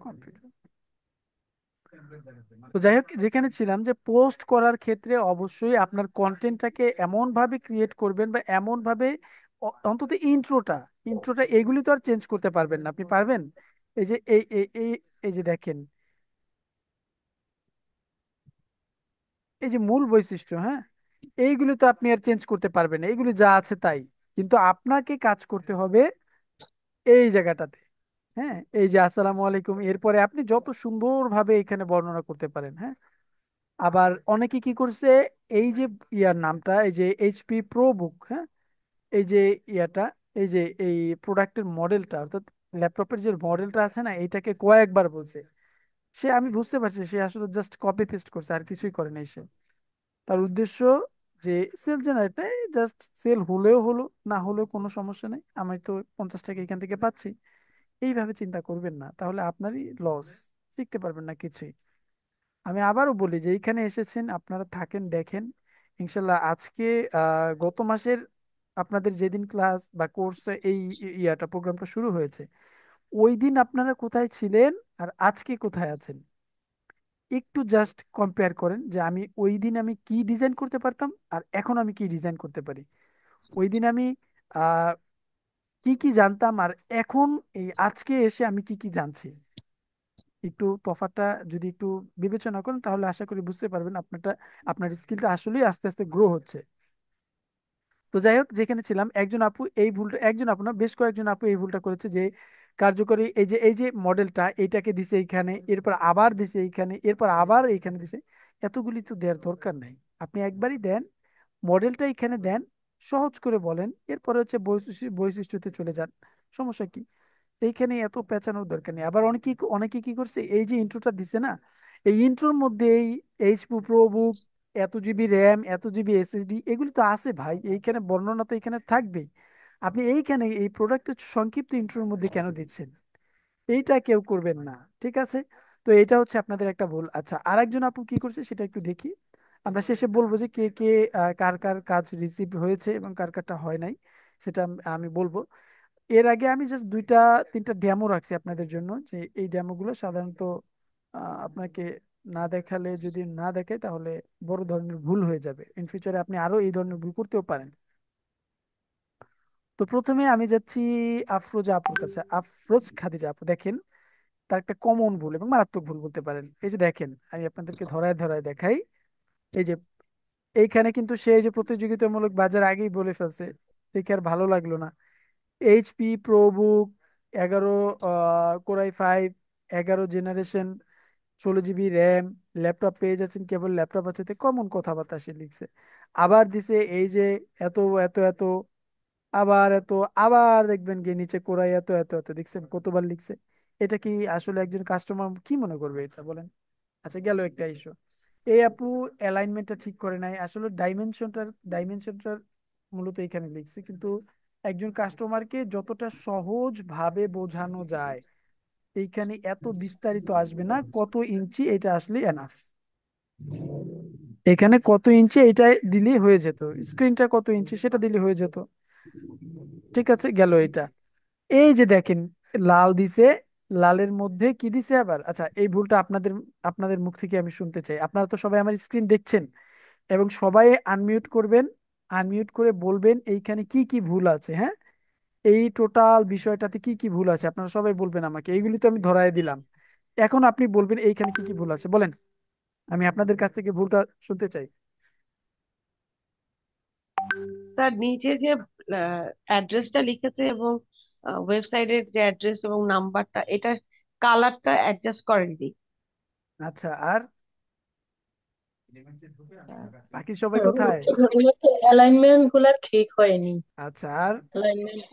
Computer. তো যাই হোক, যেখানে ছিলাম যে পোস্ট করার ক্ষেত্রে অবশ্যই আপনার কন্টেন্টটাকে এমন ভাবে ক্রিয়েট করবেন বা এমন ভাবে অন্তত ইন্ট্রোটা এগুলি তো আর চেঞ্জ করতে পারবেন না, আপনি পারবেন? এই যে এই যে দেখেন, এই যে মূল বৈশিষ্ট্য, হ্যাঁ, এইগুলি তো আপনি আর চেঞ্জ করতে পারবেন না, এইগুলি যা আছে তাই। কিন্তু আপনাকে কাজ করতে হবে এই জায়গাটাতে। হ্যাঁ, এই যে আসসালামু আলাইকুম, এরপরে আপনি যত সুন্দরভাবে এখানে বর্ণনা করতে পারেন। হ্যাঁ, আবার অনেকে কি করছে, এই যে ইয়ার নামটা, এই যে এইচপি প্রো বুক, হ্যাঁ, এই যে ইয়াটা, এই যে এই প্রোডাক্টের মডেলটা, অর্থাৎ ল্যাপটপের যে মডেলটা আছে না, এইটাকে কয়েকবার বলছে। সে, আমি বুঝতে পারছি সে আসলে জাস্ট কপি পেস্ট করছে, আর কিছুই করে নাই সে। তার উদ্দেশ্য যে সেল জেনারেট, জাস্ট সেল হলেও হলো, না হলেও কোনো সমস্যা নেই, আমি তো 50 টাকা এখান থেকে পাচ্ছি। এইভাবে চিন্তা করবেন না, তাহলে আপনারই লস, শিখতে পারবেন না কিছুই। আমি আবারও বলি যে এইখানে এসেছেন, আপনারা থাকেন, দেখেন। ইনশাল্লাহ আজকে গত মাসের আপনাদের যেদিন ক্লাস বা কোর্স, এই ইয়াটা প্রোগ্রামটা শুরু হয়েছে, ওই দিন আপনারা কোথায় ছিলেন আর আজকে কোথায় আছেন, একটু জাস্ট কম্পেয়ার করেন যে আমি ওই দিন আমি কি ডিজাইন করতে পারতাম আর এখন আমি কি ডিজাইন করতে পারি। ওই দিন আমি আহ কি কি জানতাম আর এখন এই আজকে এসে আমি কি কি জানছি, একটু তফাৎটা যদি একটু বিবেচনা করেন, তাহলে আশা করি বুঝতে পারবেন আপনারটা, আপনার স্কিলটা আসলেই আস্তে আস্তে গ্রো হচ্ছে। তো যাই হোক, যেখানে ছিলাম, একজন আপু এই ভুলটা, একজন আপু না, বেশ কয়েকজন আপু এই ভুলটা করেছে যে কার্যকরী এই যে মডেলটা এইটাকে দিছে এইখানে, এরপর আবার দিছে এইখানে, এরপর আবার এইখানে দিছে। এতগুলি তো দেওয়ার দরকার নাই, আপনি একবারই দেন, মডেলটা এখানে দেন, সহজ করে বলেন, এরপরে হচ্ছে বৈশিষ্ট্যতে চলে যান, সমস্যা কি? এইখানে এত পেঁচানোর দরকার নেই। আবার অনেকে অনেকে কি করছে, এই যে ইন্ট্রোটা দিছে না, এই ইন্ট্রোর মধ্যে এই এইচপি প্রো বুক, এত জিবি র্যাম, এত জিবি এসএসডি, এগুলি তো আছে ভাই, এইখানে বর্ণনা তো এখানে থাকবেই। আপনি এইখানে এই প্রোডাক্টের সংক্ষিপ্ত ইন্ট্রোর মধ্যে কেন দিচ্ছেন? এইটা কেউ করবেন না, ঠিক আছে? তো এটা হচ্ছে আপনাদের একটা ভুল। আচ্ছা, আরেকজন আপু কি করছে সেটা একটু দেখি, আমরা শেষে বলবো যে কে কে কার কার কাজ রিসিভ হয়েছে এবং কার কারটা হয় নাই, সেটা আমি বলবো। এর আগে আমি জাস্ট দুইটা তিনটা ডেমো রাখছি আপনাদের জন্য, যে এই ডেমোগুলো সাধারণত আপনাকে না দেখালে, যদি না দেখে তাহলে বড় ধরনের ভুল হয়ে যাবে, ইন ফিউচারে আপনি আরো এই ধরনের ভুল করতেও পারেন। তো প্রথমে আমি যাচ্ছি আফরোজা আপুর কাছে। আফরোজ খাদিজা আপু, দেখেন, তার একটা কমন ভুল এবং মারাত্মক ভুল বলতে পারেন। এই যে দেখেন, আমি আপনাদেরকে ধরায় ধরায় দেখাই। এই যে এইখানে কিন্তু সে এই যে প্রতিযোগিতামূলক বাজার আগেই বলে ফেলছে, দেখে আর ভালো লাগলো না। HP ProBook 11 core i 5, 11 generation, 16 GB RAM, laptop পেয়ে যাচ্ছেন, কেবল ল্যাপটপ আছে, কমন কথাবার্তা সে লিখছে। আবার দিছে এই যে এত এত এত, আবার এত, আবার দেখবেন গিয়ে নিচে কোরাই এত এত এত, দেখছেন কতবার লিখছে? এটা কি আসলে একজন কাস্টমার কি মনে করবে এটা, বলেন? আচ্ছা, গেল একটা ইস্যু। এই আপু অ্যালাইনমেন্টটা ঠিক করে নাই, আসলে ডাইমেনশনটার মূলত এখানে লিখছে, কিন্তু একজন কাস্টমারকে যতটা সহজ ভাবে বোঝানো যায়, এইখানে এত বিস্তারিত আসবে না, কত ইঞ্চি এটা আসলে এনাফ। এখানে কত ইঞ্চি এটা দিলেই হয়ে যেত, স্ক্রিনটা কত ইঞ্চি সেটা দিলে হয়ে যেত। ঠিক আছে, গেল এটা। এই যে দেখেন, লাল দিছে, লালের মধ্যে কি দিছে আবার? আচ্ছা, এই ভুলটা আপনাদের আপনাদের মুখ থেকে আমি শুনতে চাই। আপনারা তো সবাই আমার স্ক্রিন দেখছেন, এবং সবাই আনমিউট করবেন, আনমিউট করে বলবেন এইখানে কি কি ভুল আছে। হ্যাঁ, এই টোটাল বিষয়টাতে কি কি ভুল আছে আপনারা সবাই বলবেন আমাকে, এইগুলি তো আমি ধরায় দিলাম। এখন আপনি বলবেন এইখানে কি কি ভুল আছে, বলেন, আমি আপনাদের কাছ থেকে ভুলটা শুনতে চাই। স্যার, নিচে যে অ্যাড্রেসটা লিখেছে এবং ওয়েবসাইটের যে অ্যাড্রেস এবং নাম্বারটা, এটা কালারটা অ্যাডজাস্ট করেননি। আচ্ছা, আর বাকি সবাই কোথায়? অ্যালাইনমেন্ট গুলা ঠিক হয়নি। আচ্ছা, আর অ্যালাইনমেন্ট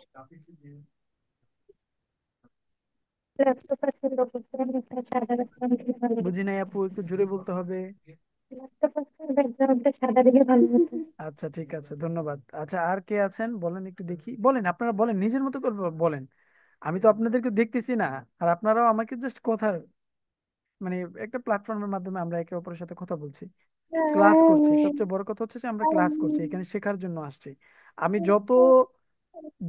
ল্যাপটপ আছে, ব্যাকগ্রাউন্ডটা সাদা দিলে ভালো বুঝি হতো। নাই আপু, একটু জোরে বলতে হবে। ল্যাপটপ আছে, ব্যাকগ্রাউন্ডটা সাদা দিলে ভালো হতো। আচ্ছা, ঠিক আছে, ধন্যবাদ। আচ্ছা, আর কে আছেন বলেন, একটু দেখি, বলেন, আপনারা বলেন, নিজের মতো করে বলেন। আমি তো আপনাদেরকে দেখতেছি না, আর আপনারাও আমাকে জাস্ট কথার, মানে একটা প্ল্যাটফর্মের মাধ্যমে আমরা একে অপরের সাথে কথা বলছি, ক্লাস করছি, সবচেয়ে বড় কথা হচ্ছে যে আমরা ক্লাস করছি, এখানে শেখার জন্য আসছি। আমি যত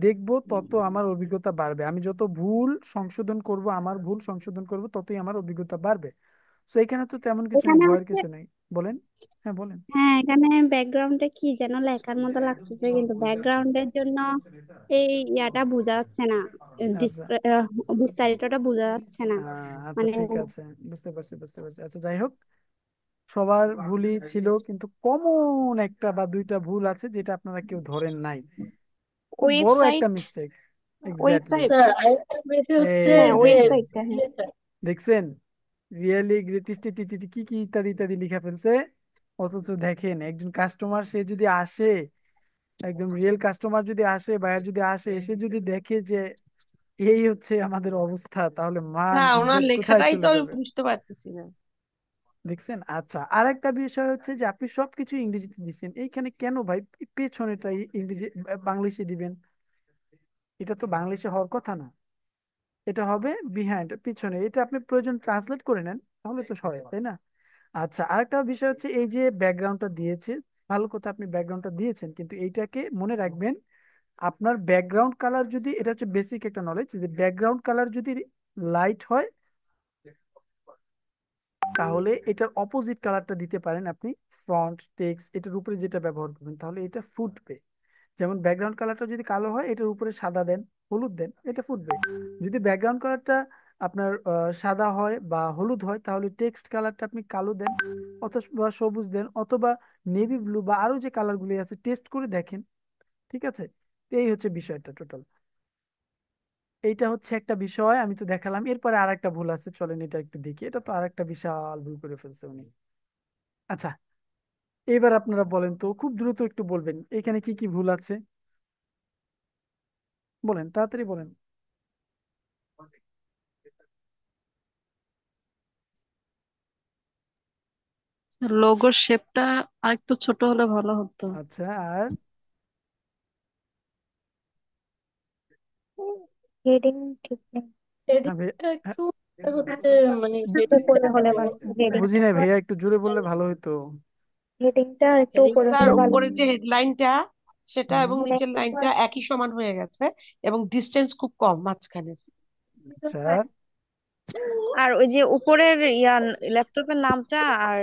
দেখবো তত আমার অভিজ্ঞতা বাড়বে। আমি যত ভুল সংশোধন করব, আমার ভুল সংশোধন করব, ততই আমার অভিজ্ঞতা বাড়বে। তো এখানে তো তেমন কিছু নেই, এখানে ভয়ের হচ্ছে, কিছু নেই। বলেন। হ্যাঁ বলেন। হ্যাঁ এখানে ব্যাকগ্রাউন্ডে কি যেন লেখার মতো লাগতেছে, কিন্তু ব্যাকগ্রাউন্ডের জন্য এই ইয়াটা বোঝা যাচ্ছে না, আচ্ছা। বিস্তারিতটা বোঝা যাচ্ছে না। আচ্ছা মানে ঠিক আছে, বুঝতে পারছি বুঝতে পারছি। আচ্ছা যাই হোক, সবার ভুলই ছিল, কিন্তু কমন একটা বা দুইটা ভুল আছে যেটা আপনারা কেউ ধরেন নাই। খুব বড় একটা website, mistake. Exactly. Website. Sir আরেকটা বিষয় হচ্ছে হ্যাঁ যে এই ওয়েবসাইটটা, হ্যাঁ। ইয়েটা, দেখছেন, রিয়েলি গ্রেটেস্ট টিটি কি কি ইত্যাদি ইত্যাদি লিখে ফেলছে। অথচ দেখেন একজন কাস্টমার সে যদি আসে, একদম রিয়েল কাস্টমার যদি আসে, বায়ার যদি আসে, এসে যদি দেখে যে এই হচ্ছে আমাদের অবস্থা, তাহলে মান হ্যাঁ, ওনার ইজ্জত কোথায় লেখাটাই তো চলে আমি যাবে। বুঝতে পারতেছি না। দেখছেন। আচ্ছা, আরেকটা বিষয় হচ্ছে যে আপনি সবকিছু ইংরেজিতে দিচ্ছেন, এইখানে কেন ভাই পেছনেটা ইংরেজি বাংলিশে দিবেন? এটা তো বাংলিশে হওয়ার কথা না, এটা হবে বিহাইন্ড, পিছনে। এটা আপনি প্রয়োজন ট্রান্সলেট করে নেন, তাহলে তো হয়, তাই না? আচ্ছা, আরেকটা বিষয় হচ্ছে এই যে ব্যাকগ্রাউন্ডটা দিয়েছে, ভালো কথা আপনি ব্যাকগ্রাউন্ডটা দিয়েছেন, কিন্তু এইটাকে মনে রাখবেন, আপনার ব্যাকগ্রাউন্ড কালার যদি, এটা হচ্ছে বেসিক একটা নলেজ, যদি ব্যাকগ্রাউন্ড কালার যদি লাইট হয়, তাহলে এটার অপোজিট কালারটা দিতে পারেন আপনি। ফন্ট টেক্সট এটার উপরে যেটা ব্যবহার করবেন, তাহলে এটা ফুটবে। যেমন ব্যাকগ্রাউন্ড কালারটা যদি কালো হয়, এটার উপরে সাদা দেন, হলুদ দেন, এটা ফুটবে। যদি ব্যাকগ্রাউন্ড কালারটা আপনার সাদা হয় বা হলুদ হয়, তাহলে টেক্সট কালারটা আপনি কালো দেন, অথবা সবুজ দেন, অথবা নেভি ব্লু, বা আরো যে কালারগুলি আছে টেস্ট করে দেখেন। ঠিক আছে। তো এই হচ্ছে বিষয়টা টোটাল। এইটা হচ্ছে একটা বিষয় আমি তো দেখালাম। এরপরে আর একটা ভুল আছে, চলেন এটা একটু দেখি। এটা তো আর একটা বিশাল ভুল করে ফেলছে উনি। আচ্ছা, এবার আপনারা বলেন তো, খুব দ্রুত একটু বলবেন এখানে কি কি ভুল আছে। বলেন, তাড়াতাড়ি বলেন। লোগোর শেপটা আরেকটু ছোট হলে ভালো হতো। আচ্ছা, আর হেডিং ঠিক নেই। হ্যাঁ এডিটটা হ্যাঁ, একটু হচ্ছে, মানে একটু হেডিংটা উপরে হলে বড় ভালো, বুঝি হেডিংটা নাই ভাইয়া, একটু জোরে বললে ভালো হতো। হেডিংটা একটু উপরে হেডিংটা তার হলে ভালো। উপরে যে হেডলাইনটা, সেটা হুম। এবং মানে নিচের একটু লাইনটা একই সমান হয়ে গেছে, এবং ডিস্টেন্স খুব কম মাঝখানে। আচ্ছা। আর ওই যে উপরের ল্যাপটপের নামটা, আর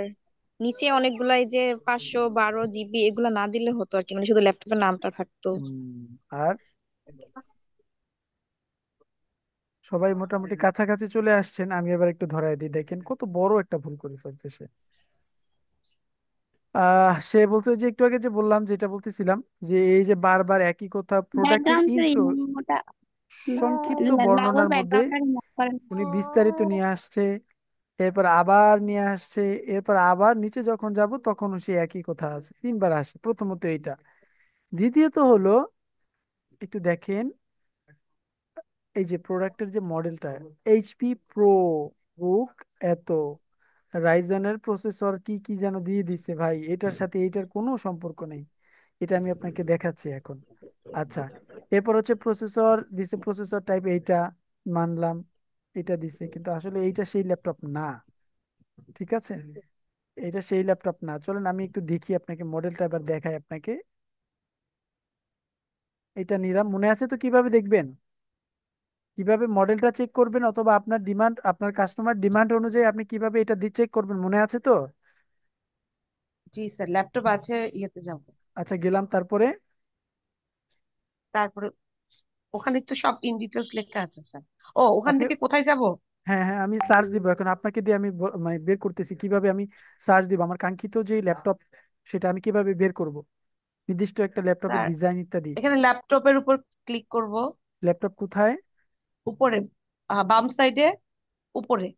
নিচে অনেকগুলা এই যে 512 জিবি এগুলা না দিলে হতো আর কি, মানে শুধু ল্যাপটপের নামটা থাকতো। আর সবাই মোটামুটি কাছাকাছি চলে আসছেন, আমি এবার একটু ধরাই দিই। দেখেন কত বড় একটা ভুল করে ফেলছে সে। সে বলতে, যে একটু আগে যে বললাম, যেটা বলতেছিলাম, যে এই যে বারবার একই কথা, প্রোডাক্টের ব্যাকগ্রাউন্ডের ইন্ট্রো ইমোটা, সংক্ষিপ্ত লগোর বর্ণনার মধ্যে ব্যাকগ্রাউন্ডটা রিমুভ করেন। উনি বিস্তারিত নিয়ে আসছে, এরপর আবার নিয়ে আসছে, এরপর আবার নিচে যখন যাব তখন সে একই কথা আছে, তিনবার আসে। প্রথমত এইটা। দ্বিতীয়ত হলো, একটু দেখেন, এই যে প্রোডাক্টের যে মডেলটা, এইচপি প্রো বুক এত, রাইজনের প্রসেসর কি কি যেন দিয়ে দিছে ভাই, এটার সাথে এইটার কোনো সম্পর্ক নেই। এটা আমি আপনাকে দেখাচ্ছি এখন। আচ্ছা, এরপর হচ্ছে প্রসেসর দিছে, প্রসেসর টাইপ এইটা, মানলাম, এটা দিছে, কিন্তু আসলে এইটা সেই ল্যাপটপ না। ঠিক আছে, এটা সেই ল্যাপটপ না। চলেন আমি একটু দেখি আপনাকে, মডেলটা এবার দেখাই আপনাকে। এটা নিলাম, মনে আছে তো কিভাবে দেখবেন, কিভাবে মডেলটা চেক করবেন, অথবা আপনার ডিমান্ড, আপনার কাস্টমার ডিমান্ড অনুযায়ী আপনি কিভাবে এটা দিয়ে চেক করবেন, মনে আছে তো? জি স্যার, ল্যাপটপ আছে, ইয়েতে যাব। আচ্ছা গেলাম, তারপরে তারপরে ওখানে তো সব ইন ডিটেলস লেখা আছে স্যার। ও, ওখান আপনি, থেকে কোথায় যাব? হ্যাঁ হ্যাঁ, আমি সার্চ দিব এখন আপনাকে দিয়ে। আমি মানে বের করতেছি কিভাবে আমি সার্চ দিব আমার কাঙ্ক্ষিত যে ল্যাপটপ, সেটা আমি কিভাবে বের করব, নির্দিষ্ট একটা ল্যাপটপের স্যার, ডিজাইন ইত্যাদি। এখানে ল্যাপটপের উপর ক্লিক করব। ল্যাপটপ কোথায়? উপরে, বাম সাইডে, উপরে।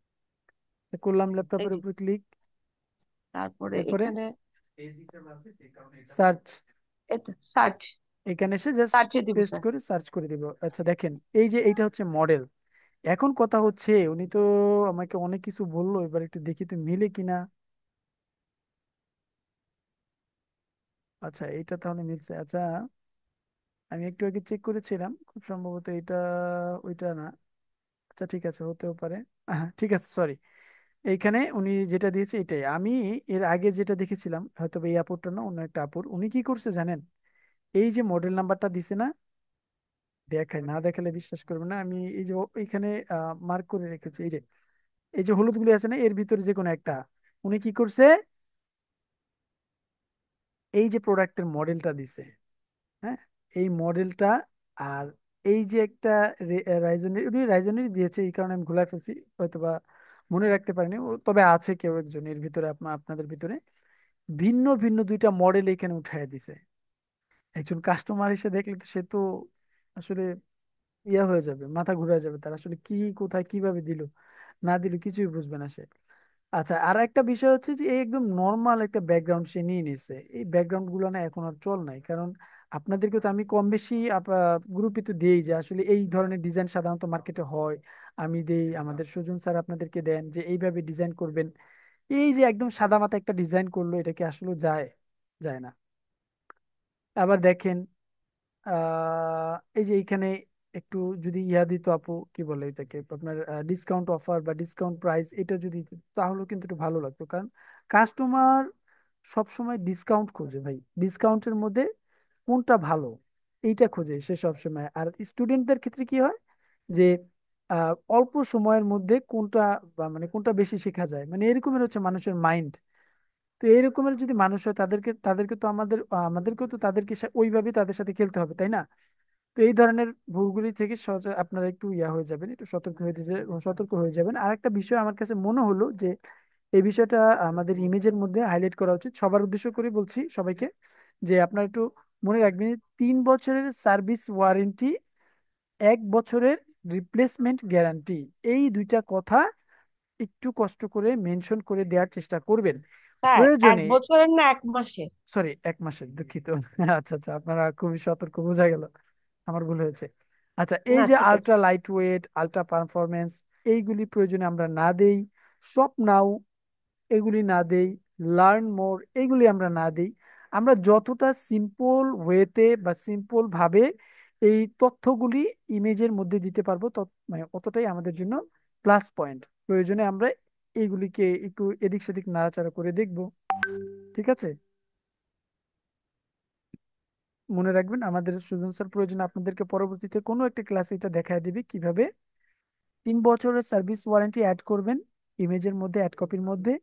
করলাম, এই ল্যাপটপের যে, উপর ক্লিক। তারপরে এরপরে এখানে সার্চ, সার্চ, এখানে এসে জাস্ট সার্চে দিব পেস্ট স্যার। করে সার্চ করে দিব। আচ্ছা দেখেন, এই যে এইটা হচ্ছে মডেল। এখন কথা হচ্ছে, উনি তো আমাকে অনেক কিছু বললো, এবার একটু দেখি তো মিলে কিনা। আচ্ছা, এইটা তাহলে মিলছে। আচ্ছা, আমি একটু আগে চেক করেছিলাম, খুব সম্ভবত এটা ওইটা না। আচ্ছা ঠিক আছে, হতেও পারে। ঠিক আছে, সরি। এইখানে উনি যেটা দিয়েছে এটাই। আমি এর আগে যেটা দেখেছিলাম, হয়তো বা এই আপুরটা না, অন্য একটা আপুর, উনি কি করছে জানেন, এই যে মডেল নাম্বারটা দিছে না, দেখাই, না দেখালে বিশ্বাস করবে না। আমি এই যে এখানে মার্ক করে রেখেছি, এই যে এই যে হলুদ গুলি আছে না, এর ভিতরে যে কোনো একটা, উনি কি করছে, এই যে প্রোডাক্টের মডেলটা দিছে, হ্যাঁ, এই মডেলটা, আর এই যে একটা রাইজনের, উনি রাইজনেরই দিয়েছে, এই কারণে আমি ভুলাই ফেলছি, হয়তোবা মনে রাখতে পারিনি। তবে আছে কেউ একজন এর ভিতরে, আপনাদের ভিতরে ভিন্ন ভিন্ন দুইটা মডেল এখানে উঠাই দিছে। একজন কাস্টমার এসে দেখলে তো সে তো আসলে ইয়া হয়ে যাবে, মাথা ঘুরে যাবে, তার আসলে কি, কোথায়, কিভাবে দিল না দিল কিছুই বুঝবে না সে। আচ্ছা, আর একটা বিষয় হচ্ছে যে এই একদম নর্মাল একটা ব্যাকগ্রাউন্ড সে নিয়ে নিছে, এই ব্যাকগ্রাউন্ড গুলো না এখন আর চল নাই, কারণ আপনাদেরকে তো আমি কম বেশি গ্রুপে তো দিই যে আসলে এই ধরনের ডিজাইন সাধারণত মার্কেটে হয়, আমি দেই, আমাদের সুজন স্যার আপনাদেরকে দেন যে এইভাবে ডিজাইন করবেন। এই যে একদম সাদা মাথা একটা ডিজাইন করলো, এটা কি আসলে যায়? যায় না। আবার দেখেন, এই যে এইখানে একটু যদি ইয়া দিত আপু, কি বলে এটাকে আপনার, ডিসকাউন্ট অফার বা ডিসকাউন্ট প্রাইস, এটা যদি দিত, তাহলেও কিন্তু একটু ভালো লাগতো, কারণ কাস্টমার সবসময় ডিসকাউন্ট খোঁজে ভাই, ডিসকাউন্টের মধ্যে কোনটা ভালো এইটা খোঁজে সে সবসময়। আর স্টুডেন্টদের ক্ষেত্রে কি হয় যে অল্প সময়ের মধ্যে কোনটা, বা মানে কোনটা বেশি শেখা যায়, মানে এরকমের হচ্ছে মানুষের মাইন্ড। তো এইরকমের যদি মানুষ হয়, তাদেরকে তাদেরকে তো আমাদেরকেও তো তাদেরকে ওইভাবে তাদের সাথে খেলতে হবে, তাই না? তো এই ধরনের ভুলগুলি থেকে আপনারা একটু ইয়া হয়ে যাবেন, একটু সতর্ক হয়ে যাবেন। আর একটা বিষয় আমার কাছে মনে হলো যে এই বিষয়টা আমাদের ইমেজের মধ্যে হাইলাইট করা উচিত, সবার উদ্দেশ্য করে বলছি সবাইকে, যে আপনারা একটু মনে রাখবেন, 3 বছরের সার্ভিস ওয়ারেন্টি, 1 বছরের রিপ্লেসমেন্ট গ্যারান্টি, এই দুইটা কথা একটু কষ্ট করে মেনশন করে দেওয়ার চেষ্টা করবেন স্যার, এক প্রয়োজনে। বছরের না 1 মাসের? সরি, 1 মাসের, দুঃখিত। আচ্ছা আচ্ছা, আপনারা খুবই সতর্ক, বোঝা গেল, আমার ভুল হয়েছে। আচ্ছা, এই না, যে ঠিক আছে। Ultra light weight, ultra performance, এইগুলি প্রয়োজনে আমরা না দেই। শপ নাও, এগুলি না দেই। লার্ন মোর, এইগুলি আমরা না দেই। আমরা যতটা সিম্পল ওয়েতে বা সিম্পল ভাবে এই তথ্যগুলি ইমেজের মধ্যে দিতে পারবো, মানে অতটাই আমাদের জন্য প্লাস পয়েন্ট। প্রয়োজনে আমরা এইগুলিকে একটু এদিক সেদিক নাড়াচাড়া করে দেখব। ঠিক আছে, মনে রাখবেন, আমাদের সুজন স্যার প্রয়োজন আপনাদেরকে পরবর্তীতে কোনো একটা ক্লাসে এটা দেখায় দিবে কিভাবে 3 বছরের সার্ভিস ওয়ারেন্টি অ্যাড করবেন ইমেজের মধ্যে, অ্যাড কপির মধ্যে,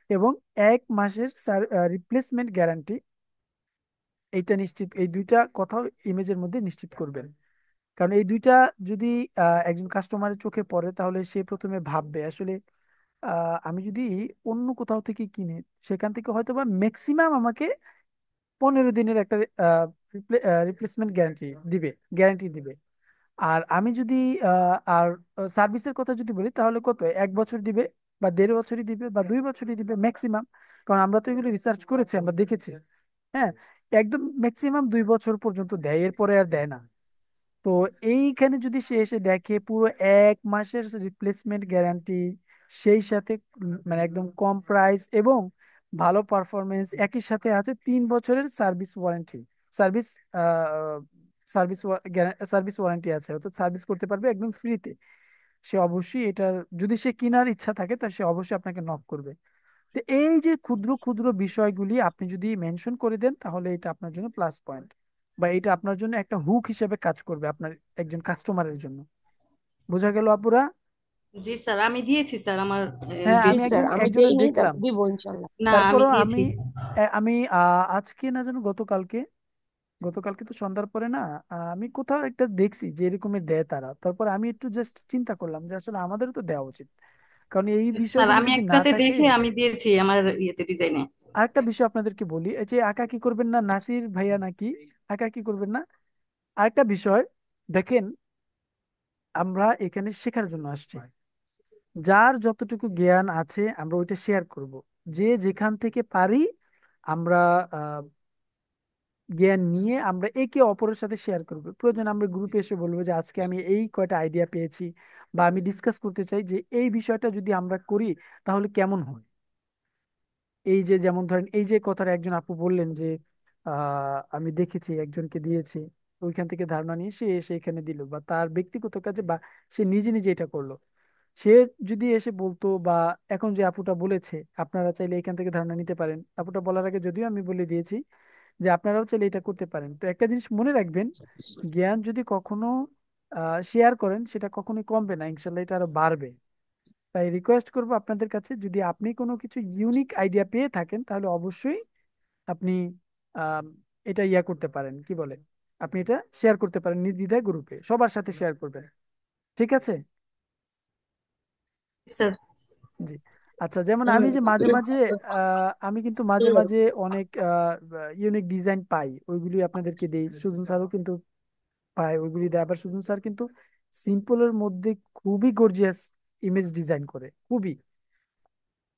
এবং 1 মাসের রিপ্লেসমেন্ট গ্যারান্টি, এইটা নিশ্চিত, এই দুইটা কথা ইমেজের মধ্যে নিশ্চিত করবেন। কারণ এই দুইটা যদি একজন কাস্টমারের চোখে পড়ে, তাহলে সে প্রথমে ভাববে আসলে আমি যদি অন্য কোথাও থেকে কিনে, সেখান থেকে হয়তো বা ম্যাক্সিমাম আমাকে 15 দিনের একটা রিপ্লেসমেন্ট গ্যারান্টি দিবে। আর আমি যদি আর সার্ভিসের কথা যদি বলি, তাহলে কত, 1 বছর দিবে, বা 1.5 বছরই দিবে, বা 2 বছরই দিবে ম্যাক্সিমাম। কারণ আমরা তো এগুলো রিসার্চ করেছি, আমরা দেখেছি। হ্যাঁ, একদম ম্যাক্সিমাম 2 বছর পর্যন্ত দেয়, এরপরে আর দেয় না। তো এইখানে যদি সে এসে দেখে পুরো 1 মাসের রিপ্লেসমেন্ট গ্যারান্টি, সেই সাথে মানে একদম কম প্রাইস এবং ভালো পারফরমেন্স, একই সাথে আছে 3 বছরের service warranty, service service service warranty আছে, অর্থাৎ সার্ভিস করতে পারবে একদম ফ্রিতে, সে অবশ্যই এটার, যদি সে কেনার ইচ্ছা থাকে, তা সে অবশ্যই আপনাকে নক করবে। তো এই যে ক্ষুদ্র ক্ষুদ্র বিষয়গুলি আপনি যদি মেনশন করে দেন, তাহলে এটা আপনার জন্য প্লাস পয়েন্ট, বা এটা আপনার জন্য একটা হুক হিসেবে কাজ করবে আপনার একজন কাস্টমারের জন্য। বোঝা গেল আপুরা? জি স্যার, আমি দিয়েছি স্যার আমার হ্যাঁ, জি আমি দিয়েছি। স্যার, আমি একজনের দেইনি, দেখলাম। দিব ইনশাল্লাহ। না, আমি তারপরও আমি দিয়েছি। আমি আজকে না যেন গতকালকে, গতকালকে তো সন্ধ্যার পরে না, আমি কোথাও একটা দেখছি যে এরকমের দেয় তারা, তারপর আমি একটু জাস্ট চিন্তা করলাম যে আসলে আমাদেরও তো দেওয়া উচিত, কারণ এই স্যার, বিষয়গুলো আমি যদি না একটাতে থাকে। দেখে আমি দিয়েছি আমার ইয়েতে ডিজাইনে। আরেকটা বিষয় আপনাদেরকে বলি, এই যে আঁকা কি করবেন না, নাসির ভাইয়া নাকি, আঁকা কি করবেন না, আরেকটা বিষয় দেখেন, আমরা এখানে শেখার জন্য আসছি, যার যতটুকু জ্ঞান আছে আমরা ওইটা শেয়ার করব, যে যেখান থেকে পারি আমরা জ্ঞান নিয়ে আমরা একে অপরের সাথে শেয়ার করব। প্রয়োজন আমরা গ্রুপে এসে বলবো যে আজকে আমি এই কয়টা আইডিয়া পেয়েছি, বা আমি ডিসকাস করতে চাই যে এই বিষয়টা যদি আমরা করি তাহলে কেমন হয়। এই যে যেমন ধরেন, এই যে কথাটা একজন আপু বললেন যে আমি দেখেছি একজনকে দিয়েছি, ওইখান থেকে ধারণা নিয়ে সে এসে এখানে দিল, বা তার ব্যক্তিগত কাজে, বা সে নিজে নিজে এটা করলো। সে যদি এসে বলতো, বা এখন যে আপুটা বলেছে আপনারা চাইলে এখান থেকে ধারণা নিতে পারেন, আপুটা বলার আগে যদিও আমি বলে দিয়েছি যে আপনারাও চাইলে এটা করতে পারেন। তো একটা জিনিস মনে রাখবেন, জ্ঞান যদি কখনো শেয়ার করেন, সেটা কখনোই কমবে না, ইনশাল্লাহ এটা আরো বাড়বে। তাই রিকোয়েস্ট করবো আপনাদের কাছে, যদি আপনি কোনো কিছু ইউনিক আইডিয়া পেয়ে থাকেন তাহলে অবশ্যই আপনি আম, এটা করতে পারেন, কি বলে, আপনি এটা শেয়ার করতে পারেন নির্দ্বিধায় গ্রুপে, সবার সাথে শেয়ার করবেন। ঠিক আছে? স্যার। জি। আচ্ছা, যেমন স্যার আমি যে মাঝে মাঝে স্যার আমি কিন্তু মাঝে মাঝে অনেক ইউনিক ডিজাইন পাই, ওইগুলি আপনাদেরকে দেই। সুজন স্যারও কিন্তু পায়, ওইগুলি দেয়। আবার সুজন স্যার কিন্তু সিম্পলের মধ্যে খুবই গর্জিয়াস ইমেজ ডিজাইন করে, খুবই।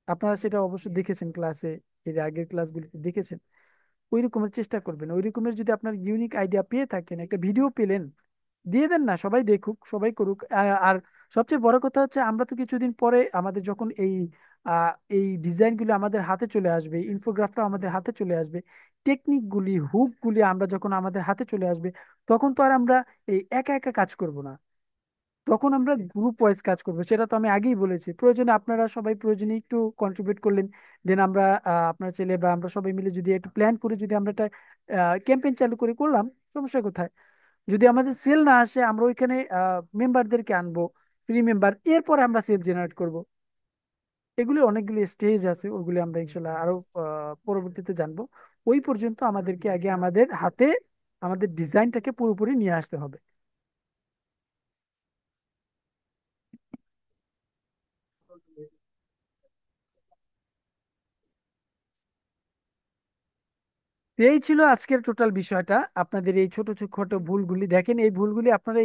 আপনারা সেটা অবশ্যই দেখেছেন ক্লাসে, এর আগের ক্লাসগুলিতে দেখেছেন। ওই রকমের চেষ্টা করবেন। ওই রকমের যদি আপনার ইউনিক আইডিয়া পেয়ে থাকেন, একটা ভিডিও পেলেন, দিয়ে দেন না, সবাই দেখুক, সবাই করুক। আর সবচেয়ে বড় কথা হচ্ছে, আমরা তো কিছুদিন পরে আমাদের যখন এই ডিজাইনগুলি আমাদের হাতে চলে আসবে, ইনফোগ্রাফটা আমাদের হাতে চলে আসবে, টেকনিকগুলি, হুকগুলি আমরা যখন আমাদের হাতে চলে আসবে, তখন তো আর আমরা এই একা একা কাজ করব না, তখন আমরা গ্রুপ ওয়াইজ কাজ করবো। সেটা তো আমি আগেই বলেছি। প্রয়োজনে আপনারা সবাই প্রয়োজনে একটু কন্ট্রিবিউট করলেন, দেন আমরা আপনার ছেলে বা আমরা সবাই মিলে যদি একটু প্ল্যান করে যদি আমরা একটা ক্যাম্পেইন চালু করে করলাম, সমস্যা কোথায়? যদি আমাদের সেল না আসে, আমরা ওইখানে মেম্বারদেরকে আনবো, ফ্রি মেম্বার, এরপরে আমরা সেল জেনারেট করব। এগুলি অনেকগুলি স্টেজ আছে, ওগুলি আমরা ইনশাল্লাহ আরো পরবর্তীতে জানবো। ওই পর্যন্ত আমাদেরকে আগে আমাদের হাতে আমাদের ডিজাইনটাকে পুরোপুরি নিয়ে আসতে হবে। তো এই ছিল আজকের টোটাল বিষয়টা। আপনাদের এই ছোট ছোট ভুলগুলি দেখেন, এই ভুলগুলি আপনারা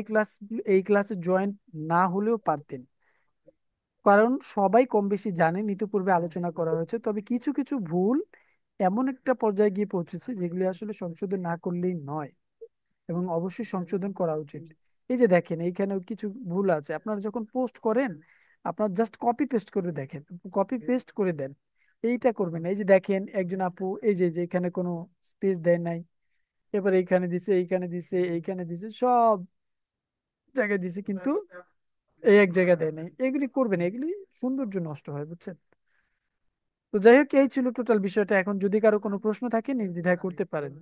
এই ক্লাসে জয়েন না হলেও পারতেন, কারণ সবাই কম বেশি জানেন, ইতিপূর্বে আলোচনা করা হয়েছে। তবে কিছু কিছু ভুল এমন একটা পর্যায়ে গিয়ে পৌঁছেছে যেগুলি আসলে সংশোধন না করলেই নয়, এবং অবশ্যই সংশোধন করা উচিত। এই যে দেখেন, এইখানেও কিছু ভুল আছে। আপনারা যখন পোস্ট করেন, আপনারা জাস্ট কপি পেস্ট করে দেখেন, কপি পেস্ট করে দেন, এইটা করবেন না। এই যে দেখেন, একজন আপু এই যে এখানে কোনো স্পেস দেয় নাই, এবার এইখানে দিছে, এইখানে দিছে, এইখানে দিছে, সব জায়গায় দিছে, কিন্তু এই এক জায়গায় দেয় নাই। এগুলি করবেন না, এগুলি সৌন্দর্য নষ্ট হয়, বুঝছেন? তো যাই হোক, এই ছিল টোটাল বিষয়টা। এখন যদি কারো কোনো প্রশ্ন থাকে নির্দ্বিধায় করতে পারেন।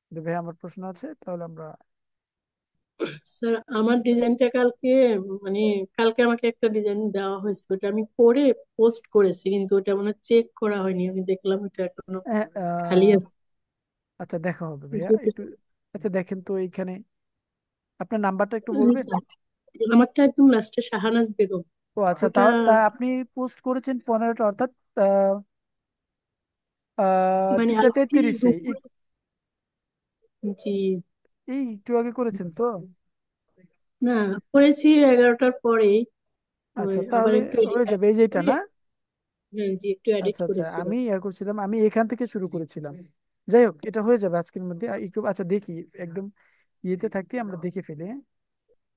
কিন্তু ভাই, আমার প্রশ্ন আছে, তাহলে আমরা। স্যার আমার ডিজাইনটা কালকে মানে কালকে আমাকে একটা ডিজাইন দেওয়া হয়েছে, ওটা আমি করে পোস্ট করেছি, কিন্তু ওটা মানে চেক করা হয়নি। আমি দেখলাম ওটা এখনো হ্যাঁ, খালি আছে। আচ্ছা, দেখা হবে ভাইয়া যেহেতু- একটু। আচ্ছা, দেখেন তো এইখানে আপনার নাম্বারটা একটু জি বলবেন? স্যার, আমারটা একদম লাস্টে শাহানাজ বেগম। ও আচ্ছা, ওটা তা আপনি পোস্ট করেছেন 15টা, অর্থাৎ আহ, মানে 3টা আজকে 33-এ। দুপুরে। জি এই একটু আগে করেছেন তো? না, করেছি 11টার পরেই। ওই আচ্ছা, আবার তাহলে একটু হয়ে edit যাবে, এই যে এটা করে, না? হ্যাঁ জি, একটু এডিট আচ্ছা আচ্ছা, করেছিলাম। আমি করছিলাম, আমি এখান থেকে শুরু করেছিলাম। যাই হোক, এটা হয়ে যাবে আজকের মধ্যে। একটু আচ্ছা দেখি, একদম ইয়েতে থাকতে আমরা দেখে ফেলি, হ্যাঁ?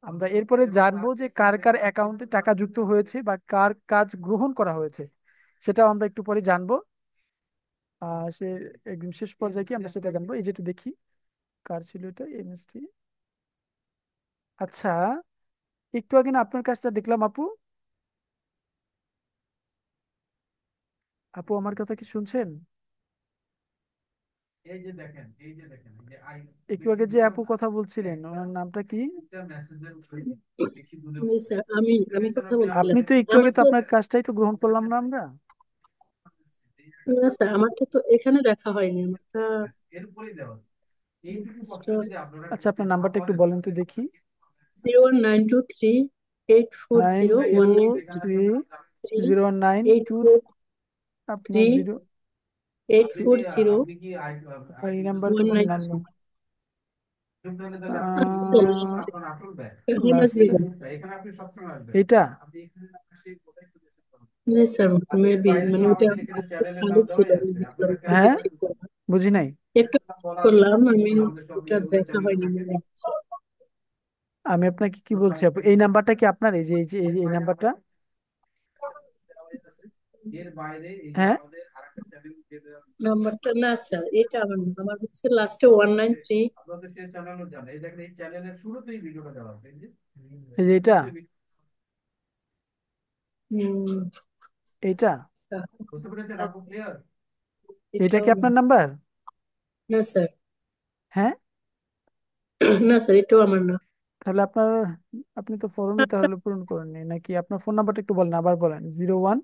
আমরা এরপরে জানবো যে কার কার অ্যাকাউন্টে টাকা যুক্ত হয়েছে বা কার কাজ গ্রহণ করা হয়েছে, সেটাও আমরা একটু পরে জানবো। সে একদম শেষ পর্যায়ে কি আমরা সেটা জানবো। এই যেটা দেখি, কার ছিল এটা, এমএসটি। আচ্ছা, একটু আগে না আপনার কাজটা দেখলাম আপু। আপু, আমার কথা কি শুনছেন? একটু আগে যে আপু কথা বলছিলেন, ওনার নামটা কি? জি স্যার, আমি কথা বলছিলাম। আপনি তো একটু আগে তো আমারটা আপনার কাজটাই তো গ্রহণ করলাম না আমরা। না স্যার, আমারটা তো এখানে দেখা হয়নি। আমারটা আচ্ছা, আপনার নাম্বারটা একটু বলেন তো দেখি। 01923840193 থ্রি 9230192। 843 আপনার জিরো। 840 এই নাম্বার তো ওয়ান নাইন বললাম না। থ্রি আচ্ছা স্যার, লাস্টে শাহনাজ লাস্টে বেগম। এটা। জি স্যার, মেবি মানে ওটা খালি ছিল, আমি দেখলাম একটু আগে হ্যাঁ, চেক করলাম। বুঝি নাই। একটু check করলাম আমি, ওটা দেখা হয়নি মনে হচ্ছে। আমি আপনাকে কি বলছি আপু, এই নাম্বারটা কি আপনার? এই নাম্বারটা? হ্যাঁ। নাম্বারটা না স্যার, এটা আমার না। আমার হচ্ছে লাস্টে 193। এই যে এটা, হম এইটা। এটা এটাও কি না। আপনার নাম্বার? না স্যার, হ্যাঁ। না স্যার, এটাও আমার না। তাহলে আপনি তো ফর্মে তাহলে পূরণ করেননি নাকি? আপনার ফোন নাম্বারটা একটু বলেন, আবার বলেন। 01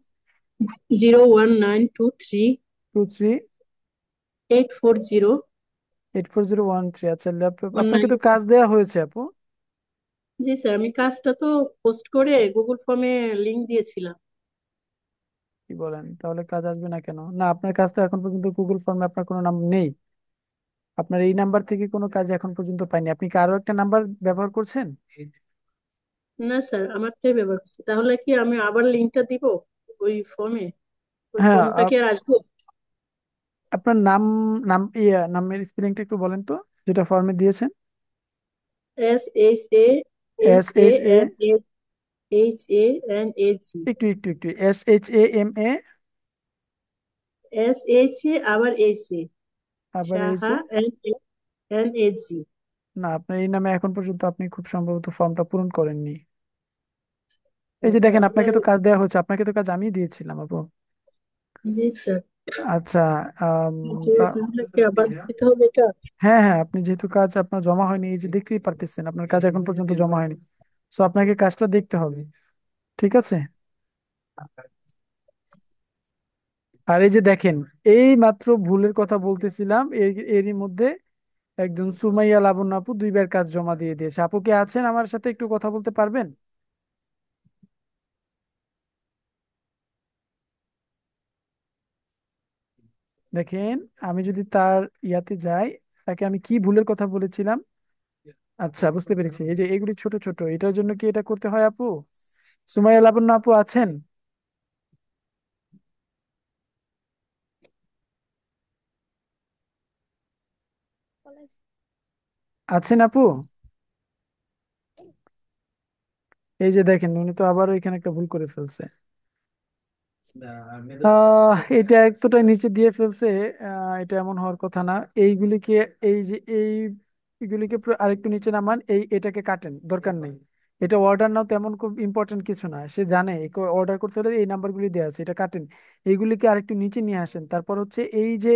01923 23 840 84013। আচ্ছা, ল্যাপটপ আপনাকে 19। তো কাজ দেওয়া হয়েছে আপু। জি স্যার, আমি কাজটা তো পোস্ট করে গুগল ফর্মে লিংক দিয়েছিলাম। কি বলেন, তাহলে কাজ আসবে না কেন? না, আপনার কাজ তো এখন পর্যন্ত গুগল ফর্মে আপনার কোনো নাম নেই। আপনার এই নাম্বার থেকে কোনো কাজ এখন পর্যন্ত পাইনি। আপনি কি আরো একটা নাম্বার ব্যবহার করছেন? না স্যার, আমারটাই ব্যবহার করছি। তাহলে কি আমি আবার লিংকটা দিব ওই ফর্মে? ওই হ্যাঁ, ফর্মটা কি আর আসবে? আপনার নামের স্পেলিংটা একটু বলেন তো, যেটা ফর্মে দিয়েছেন। S H A SHAHANAHANAG। একটু SHAMA আবার এসে আবার এইচ সাহা এ। NAG। না, আপনার এই নামে এখন পর্যন্ত আপনি খুব সম্ভবত ফর্মটা পূরণ করেননি। এই ও যে দেখেন, তাহলে আপনাকে তো কাজ দেওয়া হচ্ছে, আপনাকে তো কাজ আমি দিয়েছিলাম আপু। জি স্যার। আচ্ছা। আম, তা- তাহলে কি আবার দিতে হবে এটা? হ্যাঁ হ্যাঁ, আপনি যেহেতু কাজ আপনার জমা হয়নি, এই যে দেখতেই পারতেছেন আপনার কাজ এখন পর্যন্ত জমা হয়নি, সো আপনাকে কাজটা দেখতে হবে। ঠিক আছে। আর এই যে দেখেন, এই মাত্র ভুলের কথা বলতেছিলাম, এরই মধ্যে একজন সুমাইয়া লাবণ্য আপু 2বার কাজ জমা দিয়ে দিয়েছে। আপু কি আছেন আমার সাথে, একটু কথা বলতে পারবেন? দেখেন, আমি যদি তার ইয়াতে যাই, তাকে আমি কি ভুলের কথা বলেছিলাম। আচ্ছা, বুঝতে পেরেছি। এই যে এগুলি ছোট ছোট, এটার জন্য কি এটা করতে হয় আপু? সুমাইয়া লাবণ্য আপু আছেন? আছেন আপু? এই যে দেখেন, উনি তো আবারও এখানে একটা ভুল করে ফেলছে। এটা এতটা নিচে দিয়ে ফেলছে। এটা এমন হওয়ার কথা না। এইগুলিকে, এই যে এইগুলিকে আরেকটু নিচে নামান, এটাকে কাটেন, দরকার নেই। এটা অর্ডার নাও, তেমন খুব ইম্পর্টেন্ট কিছু না। সে জানে অর্ডার করতে হলে এই নাম্বারগুলি দেওয়া আছে, এটা কাটেন। এইগুলিকে আরেকটু নিচে নিয়ে আসেন। তারপর হচ্ছে এই যে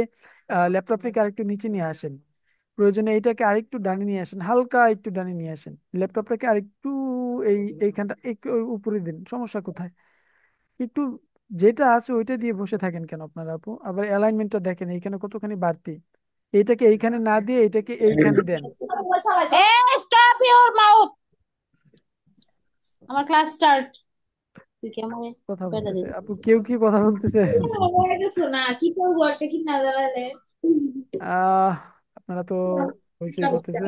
ল্যাপটপটাকে আরেকটু নিচে নিয়ে আসেন। প্রয়োজনে এইটাকে আরেকটু ডানে নিয়ে আসেন, হালকা একটু ডানে নিয়ে আসেন। ল্যাপটপটাকে আরেকটু এইখানটা একটু উপরে দিন, সমস্যা কোথায়? একটু যেটা আছে ওইটা দিয়ে বসে থাকেন কেন আপনারা আপু? আবার অ্যালাইনমেন্টটা দেখেন, এইখানে কতখানি বাড়তি। এইটাকে এইখানে না দিয়ে এটাকে এইখানে দেন। Stop your mouth. আমার ক্লাস স্টার্ট। তুই কি আমাকে কথা বেটা বলতেছে দিবি? আপু, কেউ কি কথা বলতেছে? হয়ে গেছো না, কি করবো একটা কি না দাঁড়ালে। আহ আপনারা তো হইচই করতেছেন।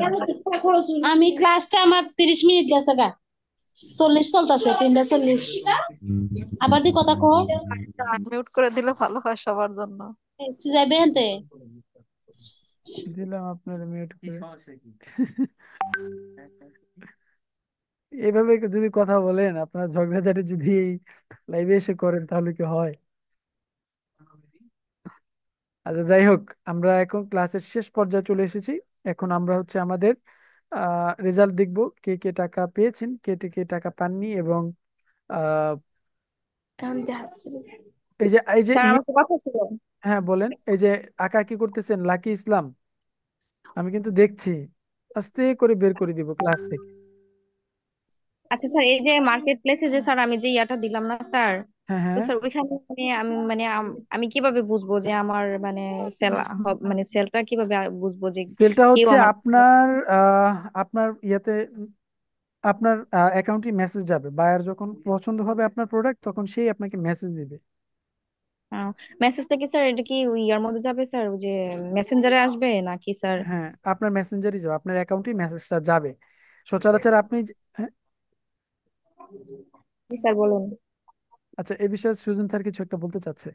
আমি ক্লাসটা আমার 30 মিনিট গেছে গা, 40 চলতেছে, 3:40। আবার তুই কথা কো। মিউট করে দিলে ভালো হয় সবার জন্য। তুই যাইবে হেনতে। দিলাম আপনার মিউট করে। এইভাবে যদি কথা বলেন, আপনারা ঝগড়াঝাটি যদি এই লাইভে এসে করেন, তাহলে কি হয়? আচ্ছা, যাই হোক, আমরা এখন ক্লাসের শেষ পর্যায়ে চলে এসেছি। এখন আমরা হচ্ছে আমাদের রেজাল্ট দেখব, কে কে টাকা পেয়েছেন, কে কে টাকা পাননি। এবং আহ, এই যে স্যার আমার তো কথা ছিল। হ্যাঁ বলেন। এই যে আঁকা কি করতেছেন লাকি ইসলাম, আমি কিন্তু দেখছি। আস্তে করে বের করে দিব ক্লাস থেকে। আচ্ছা স্যার, এই যে মার্কেট প্লেসে যে স্যার আমি যে ইয়াটা দিলাম না স্যার, হ্যাঁ তো হ্যাঁ, স্যার ওইখানে মানে আমি মানে আমি কিভাবে বুঝবো যে আমার মানে সেল, মানে সেলটা কিভাবে বুঝবো যে সেলটা কেউ হচ্ছে আমার। আপনার ইয়াতে, আপনার অ্যাকাউন্টে মেসেজ যাবে। বায়ার যখন পছন্দ হবে আপনার প্রোডাক্ট, তখন সেই আপনাকে মেসেজ দিবে। মেসেজটা কি স্যার, এটা কি ওই ইয়ার মধ্যে যাবে স্যার, ওই যে মেসেঞ্জারে আসবে নাকি স্যার? হ্যাঁ, আপনার মেসেঞ্জারই যাবে, আপনার অ্যাকাউন্টে মেসেজটা যাবে সচরাচর। আপনি হ্যাঁ, জি স্যার বলুন। আচ্ছা, এই বিষয়ে সুজন স্যার কিছু একটা বলতে চাচ্ছে।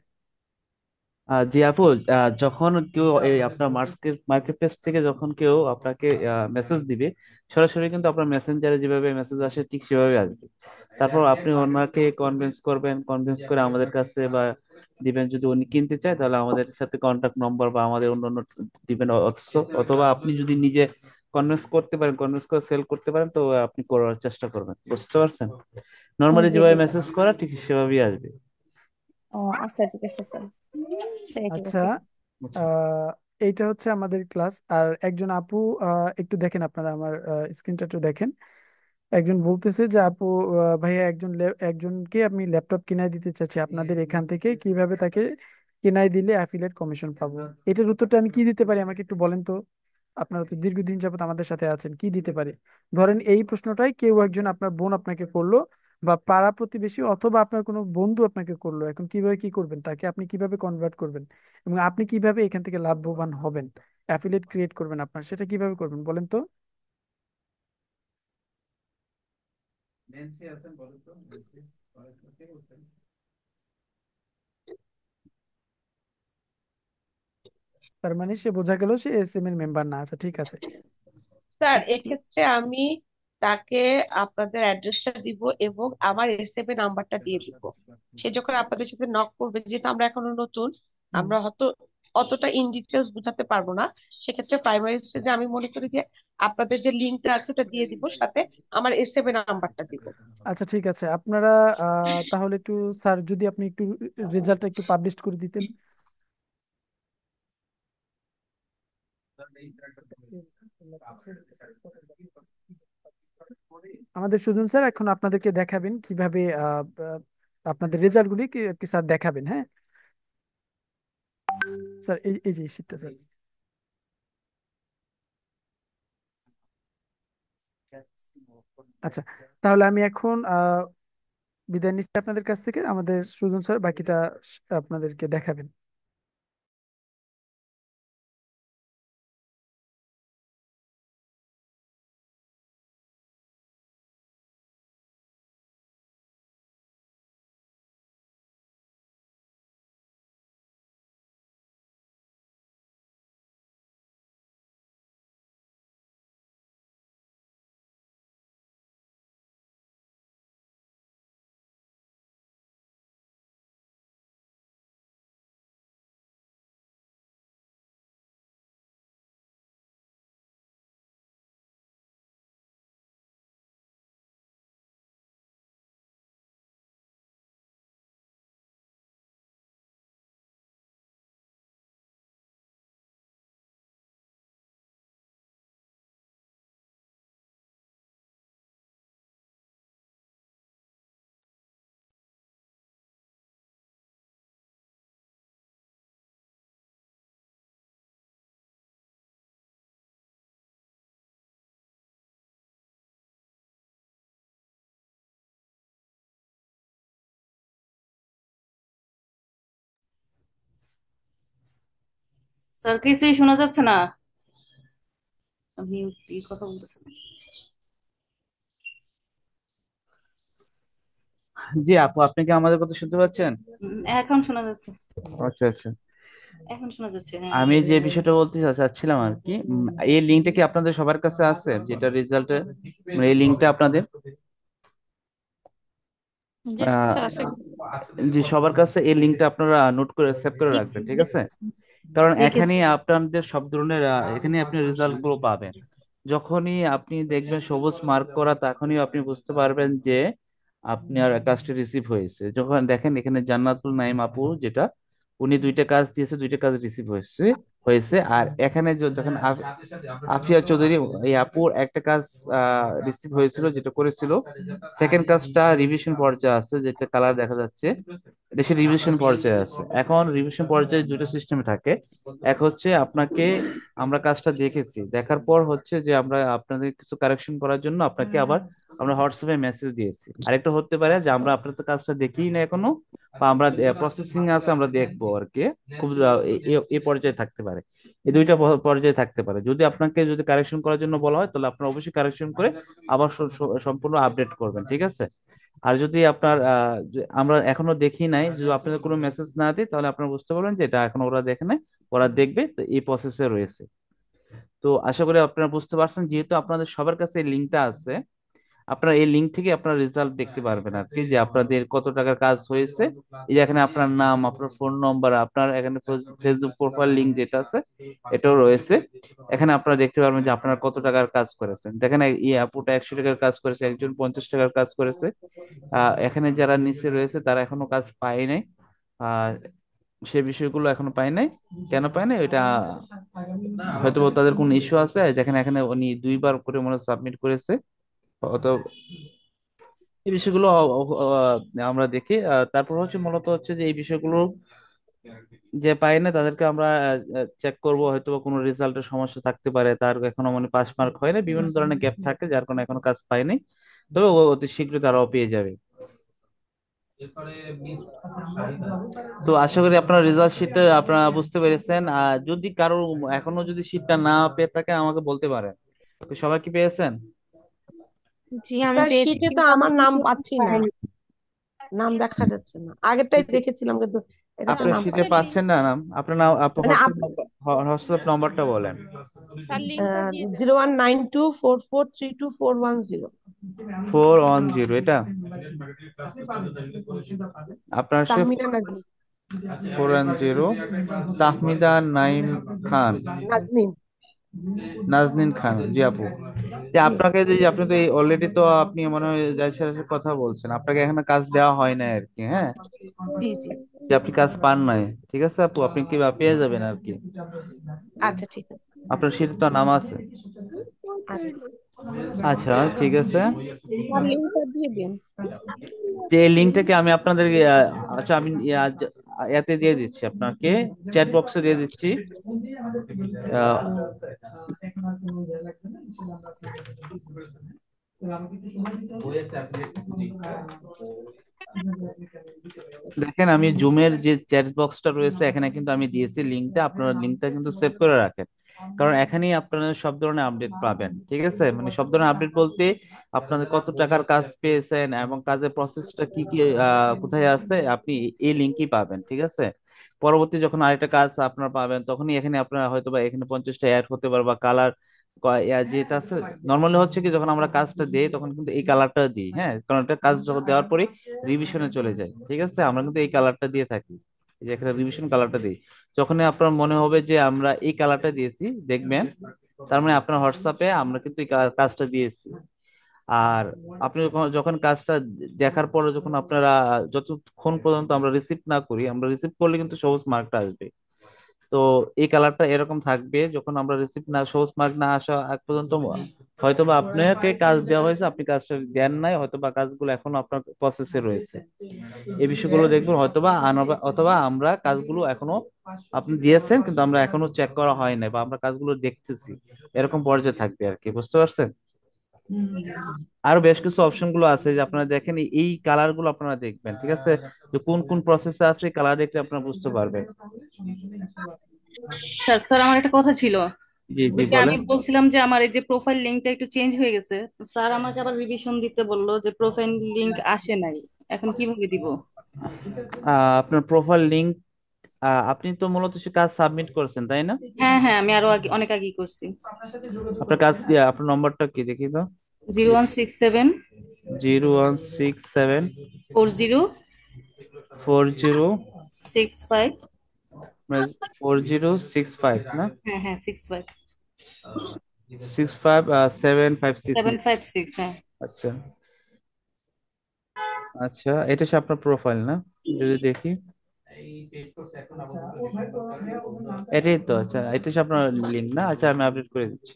জি আপু, যখন কেউ এই আপনার মার্কেট মার্কেট প্লেস থেকে যখন কেউ আপনাকে মেসেজ দিবে, সরাসরি কিন্তু আপনার মেসেঞ্জারে যেভাবে মেসেজ আসে ঠিক সেভাবে আসবে। তারপর আপনি ওনাকে কনভিন্স করবেন, কনভিন্স করে আমাদের কাছে বা দিবেন। যদি উনি কিনতে চায় তাহলে আমাদের সাথে কন্ট্যাক্ট নম্বর বা আমাদের অন্যান্য দিবেন। অথবা আপনি যদি নিজে কনভিন্স করতে পারেন, কনভিন্স করে সেল করতে পারেন, তো আপনি করার চেষ্টা করবেন। বুঝতে পারছেন? নর্মালি জি জি যেভাবে স্যার। মেসেজ করা ঠিক সেভাবেই আসবে। ও আচ্ছা, ঠিক আছে স্যার। স্যার ঠিক আচ্ছা, আছে। বুঝছেন? আহ এইটা হচ্ছে আমাদের ক্লাস। আর একজন আপু, একটু দেখেন আপনারা আমার স্ক্রিনটা একটু দেখেন। একজন বলতেছে যে আপু, ভাইয়া একজনকে আমি ল্যাপটপ কিনাই দিতে চাচ্ছি আপনাদের এখান থেকে, কিভাবে তাকে কিনাই দিলে অ্যাফিলিয়েট কমিশন পাবো? এটার উত্তরটা আমি কি দিতে পারি আমাকে একটু বলেন তো। আপনারা তো দীর্ঘদিন যাবত আমাদের সাথে আছেন, কি দিতে পারি? ধরেন এই প্রশ্নটাই কেউ একজন, আপনার বোন আপনাকে করলো, বা পাড়া প্রতিবেশী অথবা আপনার কোনো বন্ধু আপনাকে করলো, এখন কিভাবে কি করবেন, তাকে আপনি কিভাবে কনভার্ট করবেন এবং আপনি কিভাবে এখান থেকে লাভবান হবেন, অ্যাফিলিয়েট ক্রিয়েট করবেন আপনার, সেটা কিভাবে করবেন বলেন তো। তার মানে সে, বোঝা গেল সে এসএম এর মেম্বার না। আচ্ছা ঠিক আছে। স্যার আপনি কি, এক্ষেত্রে আমি তাকে আপনাদের অ্যাড্রেসটা দিব এবং আমার এসএমএ নাম্বারটা দিয়ে দিব। সে যখন আপনাদের সাথে নক করবে, যেহেতু আমরা এখনো নতুন, হুম, আমরা হয়তো অতটা ইন ডিটেলস বুঝাতে পারবো না, সেক্ষেত্রে প্রাইমারি স্টেজে আমি মনে করি যে আপনাদের যে লিঙ্কটা আছে ওটা দিয়ে দিব, সাথে আমার এসএমএ নাম্বারটা দিব। আচ্ছা ঠিক আছে। আপনারা তাহলে একটু, স্যার যদি আপনি একটু রেজাল্টটা একটু পাবলিশ করে দিতেন। আমাদের সুজন স্যার এখন আপনাদেরকে দেখাবেন কিভাবে আপনাদের রেজাল্ট গুলি কি স্যার দেখাবেন। হ্যাঁ স্যার, এই এই যে শীটটা স্যার। আচ্ছা, তাহলে আমি এখন বিদায় নিচ্ছি আপনাদের কাছ থেকে। আমাদের সুজন স্যার বাকিটা আপনাদেরকে দেখাবেন। স্যার কিছুই শোনা যাচ্ছে না, আপনি কি কথা বলতেছেন? জি আপু, আপনি কি আমাদের কথা শুনতে পাচ্ছেন? এখন শোনা যাচ্ছে। আচ্ছা আচ্ছা। এখন শোনা যাচ্ছে, হ্যাঁ। আমি যে বিষয়টা বলতে চাচ্ছিলাম আর কি, এই লিঙ্কটা কি আপনাদের সবার কাছে আছে, যেটা রেজাল্টে, এই লিঙ্কটা আপনাদের জি আহ স্যার আছে। জি সবার কাছে এই লিঙ্কটা আপনারা নোট করে সেভ করে রাখবেন, ঠিক আছে? কারণ এখানে দেখেছি। আপনাদের সব ধরনের এখানে আপনি রেজাল্ট গুলো পাবেন। যখনই আপনি দেখবেন সবুজ মার্ক করা, তখনই আপনি বুঝতে পারবেন যে আপনার কাজটি রিসিভ হয়েছে। যখন দেখেন এখানে জান্নাতুল নাইম আপু, যেটা উনি দুইটা কাজ দিয়েছে, দুইটা কাজ রিসিভ হয়েছে হয়েছে। আর এখানে যখন আফিয়া চৌধুরী, এই আপুর একটা কাজ রিসিভ হয়েছিল, যেটা করেছিল, সেকেন্ড কাজটা রিভিশন পর্যায়ে আছে, যেটা কালার দেখা যাচ্ছে, এটা সে রিভিশন পর্যায়ে আছে। এখন রিভিশন পর্যায়ে দুটো সিস্টেমে থাকে। এক হচ্ছে আপনাকে, আমরা কাজটা দেখেছি, দেখার পর হচ্ছে যে আমরা আপনাদের কিছু কারেকশন করার জন্য আপনাকে আবার আমরা হোয়াটসঅ্যাপে মেসেজ দিয়েছি। আরেকটা হতে পারে যে আমরা আপনাদের কাজটা দেখিই না এখনো, বা আমরা প্রসেসিং আছে, আমরা দেখবো আর কি, খুব এই পর্যায়ে থাকতে পারে। এই দুইটা পর্যায়ে থাকতে পারে। যদি আপনাকে যদি কারেকশন করার জন্য বলা হয়, তাহলে আপনার অবশ্যই কারেকশন করে আবার সম্পূর্ণ আপডেট করবেন, ঠিক আছে? আর যদি আপনার আমরা এখনো দেখি নাই, যদি আপনাদের কোনো মেসেজ না দিই, তাহলে আপনারা বুঝতে পারবেন যে এটা এখনো ওরা দেখে নাই, ওরা দেখবে, তো এই প্রসেসে রয়েছে। তো আশা করি আপনারা বুঝতে পারছেন, যেহেতু আপনাদের সবার কাছে এই লিঙ্কটা আছে, আপনারা এই লিঙ্ক থেকে আপনার রেজাল্ট দেখতে পারবেন আর কি, যে আপনাদের কত টাকার কাজ হয়েছে। এই যে এখানে আপনার নাম, আপনার ফোন নম্বর, আপনার এখানে ফেসবুক প্রোফাইল লিঙ্ক যেটা আছে, এটাও রয়েছে। এখানে আপনারা দেখতে পারবেন যে আপনারা কত টাকার কাজ করেছেন। দেখেন এই আপুটা 100 টাকার কাজ করেছে, একজন 50 টাকার কাজ করেছে। এখানে যারা নিচে রয়েছে তারা এখনো কাজ পায় নাই। আর সে বিষয়গুলো এখনো পায় নাই। কেন পায় নাই এটা, হয়তো বা তাদের কোনো ইস্যু আছে। দেখেন এখানে উনি দুইবার করে মনে সাবমিট করেছে, তো এই বিষয়গুলো আমরা দেখি। তারপর হচ্ছে মূলত হচ্ছে যে এই বিষয়গুলো যে পাই না তাদেরকে আমরা চেক করব, হয়তো বা কোনো রেজাল্টের সমস্যা থাকতে পারে, তার এখনো মানে পাস মার্ক হয় না, বিভিন্ন ধরনের গ্যাপ থাকে যার কারণে এখনো কাজ পায়নি। তবে অতি শীঘ্রই তারাও পেয়ে যাবে। তো আশা করি আপনার রেজাল্ট শিটটা আপনারা বুঝতে পেরেছেন। আর যদি কারো এখনো যদি শিটটা না পেয়ে থাকে আমাকে বলতে পারেন। তো সবাই কি পেয়েছেন? জি আমি স্যার পেয়েছি, শীটে তো কিন্তু আমি আমার নাম দেখতে পাচ্ছি না, পাইনি। নাম দেখা যাচ্ছে না। আগেরটাই দেখেছিলাম কিন্তু এটাতে আপনার নাম শিটে পাচ্ছি না। পাচ্ছেন না নাম? আপনার নাম, আপনার মানে হোয়াটসঅ্যাপ নাম্বারটা বলেন। 0192443241 410, এটা আপনার সে তাহমিনা নাজনীন। 410। তাহমিদা নাইম খান, নাজনীন। নাজনীন খান, জি আপু। যে জি আপনাকে যে আপনি তো অলরেডি তো আপনি মনে হয় যার সাথে কথা বলছেন, আপনাকে এখানে কাজ দেওয়া হয় না আর কি, হ্যাঁ? জি জি। যে আপনি কাজ পান নাই, ঠিক আছে আপু, আপনি কি পেয়ে যাবেন আর কি। আচ্ছা ঠিক আছে। আপনার শীতে তো নাম আছে। আচ্ছা আচ্ছা ঠিক আছে। আমার লিঙ্কটা দিয়ে দিন। যে এই লিঙ্কটাকে আমি আপনাদের আচ্ছা আমি ইয়াতে দিয়ে দিচ্ছি, আপনাকে চ্যাট বক্সে দিয়ে দিচ্ছি। আহ, দেখেন আমি জুমের যে চ্যাট বক্সটা রয়েছে এখানে কিন্তু আমি দিয়েছি লিঙ্কটা, আপনারা লিঙ্কটা কিন্তু সেভ করে রাখেন। কারণ এখানেই আপনারা সব ধরনের আপডেট পাবেন, ঠিক আছে? মানে সব ধরনের আপডেট বলতে আপনাদের কত টাকার কাজ পেয়েছেন এবং কাজের প্রসেসটা কি কি কোথায় আছে, আপনি এই লিঙ্কই পাবেন, ঠিক আছে? পরবর্তী যখন আরেকটা কাজ আপনারা পাবেন তখনই এখানে আপনারা হয়তো বা এখানে 50টা অ্যাড হতে পারে বা কালার যেটা আছে। নর্মালি হচ্ছে কি যখন আমরা কাজটা দিই তখন কিন্তু এই কালারটা দিই, হ্যাঁ, কারণ এটা কাজ যখন দেওয়ার পরে রিভিশনে চলে যায়, ঠিক আছে? আমরা কিন্তু এই কালারটা দিয়ে থাকি, এই যে এখানে রিভিশন কালারটা দিই। যখনই আপনার মনে হবে যে আমরা এই কালারটা দিয়েছি দেখবেন, তার মানে আপনার হোয়াটসঅ্যাপে আমরা কিন্তু এই কাজটা দিয়েছি। আর আপনি যখন কাজটা দেখার পরে যখন আপনারা যতক্ষণ পর্যন্ত আমরা রিসিভ না করি, আমরা রিসিভ করলে কিন্তু সবুজ মার্কটা আসবে। তো এই কালারটা এরকম থাকবে, যখন আমরা রিসিভ না, সবুজ মার্ক না আসা আগ পর্যন্ত হয়তোবা আপনাকে কাজ দেওয়া হয়েছে, আপনি কাজটা দেন নাই, হয়তোবা কাজগুলো এখনো আপনার প্রসেসে রয়েছে। এই বিষয়গুলো দেখবেন, হয়তোবা অথবা আমরা কাজগুলো এখনো আপনি দিয়েছেন কিন্তু আমরা এখনো চেক করা হয় নাই বা আমরা কাজগুলো দেখতেছি, এরকম পর্যায়ে থাকবে আর কি, বুঝতে পারছেন? আরো বেশ কিছু অপশন গুলো আছে যে আপনারা দেখেন, এই কালার গুলো আপনারা দেখবেন, ঠিক আছে? যে কোন কোন প্রসেসে আছে কালার দেখলে আপনারা বুঝতে পারবেন। স্যার স্যার আমার একটা কথা ছিল। জি জি ওই যে আমি বলেন। বলছিলাম যে আমার এই যে প্রোফাইল লিংকটা একটু চেঞ্জ হয়ে গেছে, তো স্যার আমাকে আবার রিভিশন দিতে বললো যে প্রোফাইল লিংক আসে নাই। এখন কিভাবে দিব? আপনার প্রোফাইল লিংক, আপনি তো মূলত সে কাজ সাবমিট করেছেন তাই না? হ্যাঁ হ্যাঁ, আমি আরো আগে অনেক আগেই করছি। আপনার কাজ কি, আপনার নম্বরটা কি দেখি তো? 0167 0167 40 40, 65। 4065 না? হ্যাঁ হ্যাঁ, 65 65 756 না? 756, হ্যাঁ। আচ্ছা আচ্ছা, এটা সে আপনার প্রোফাইল না? যদি দেখি, এটাই তো। আচ্ছা এটা সে আপনার লিঙ্ক না? আচ্ছা আমি আপডেট করে দিচ্ছি।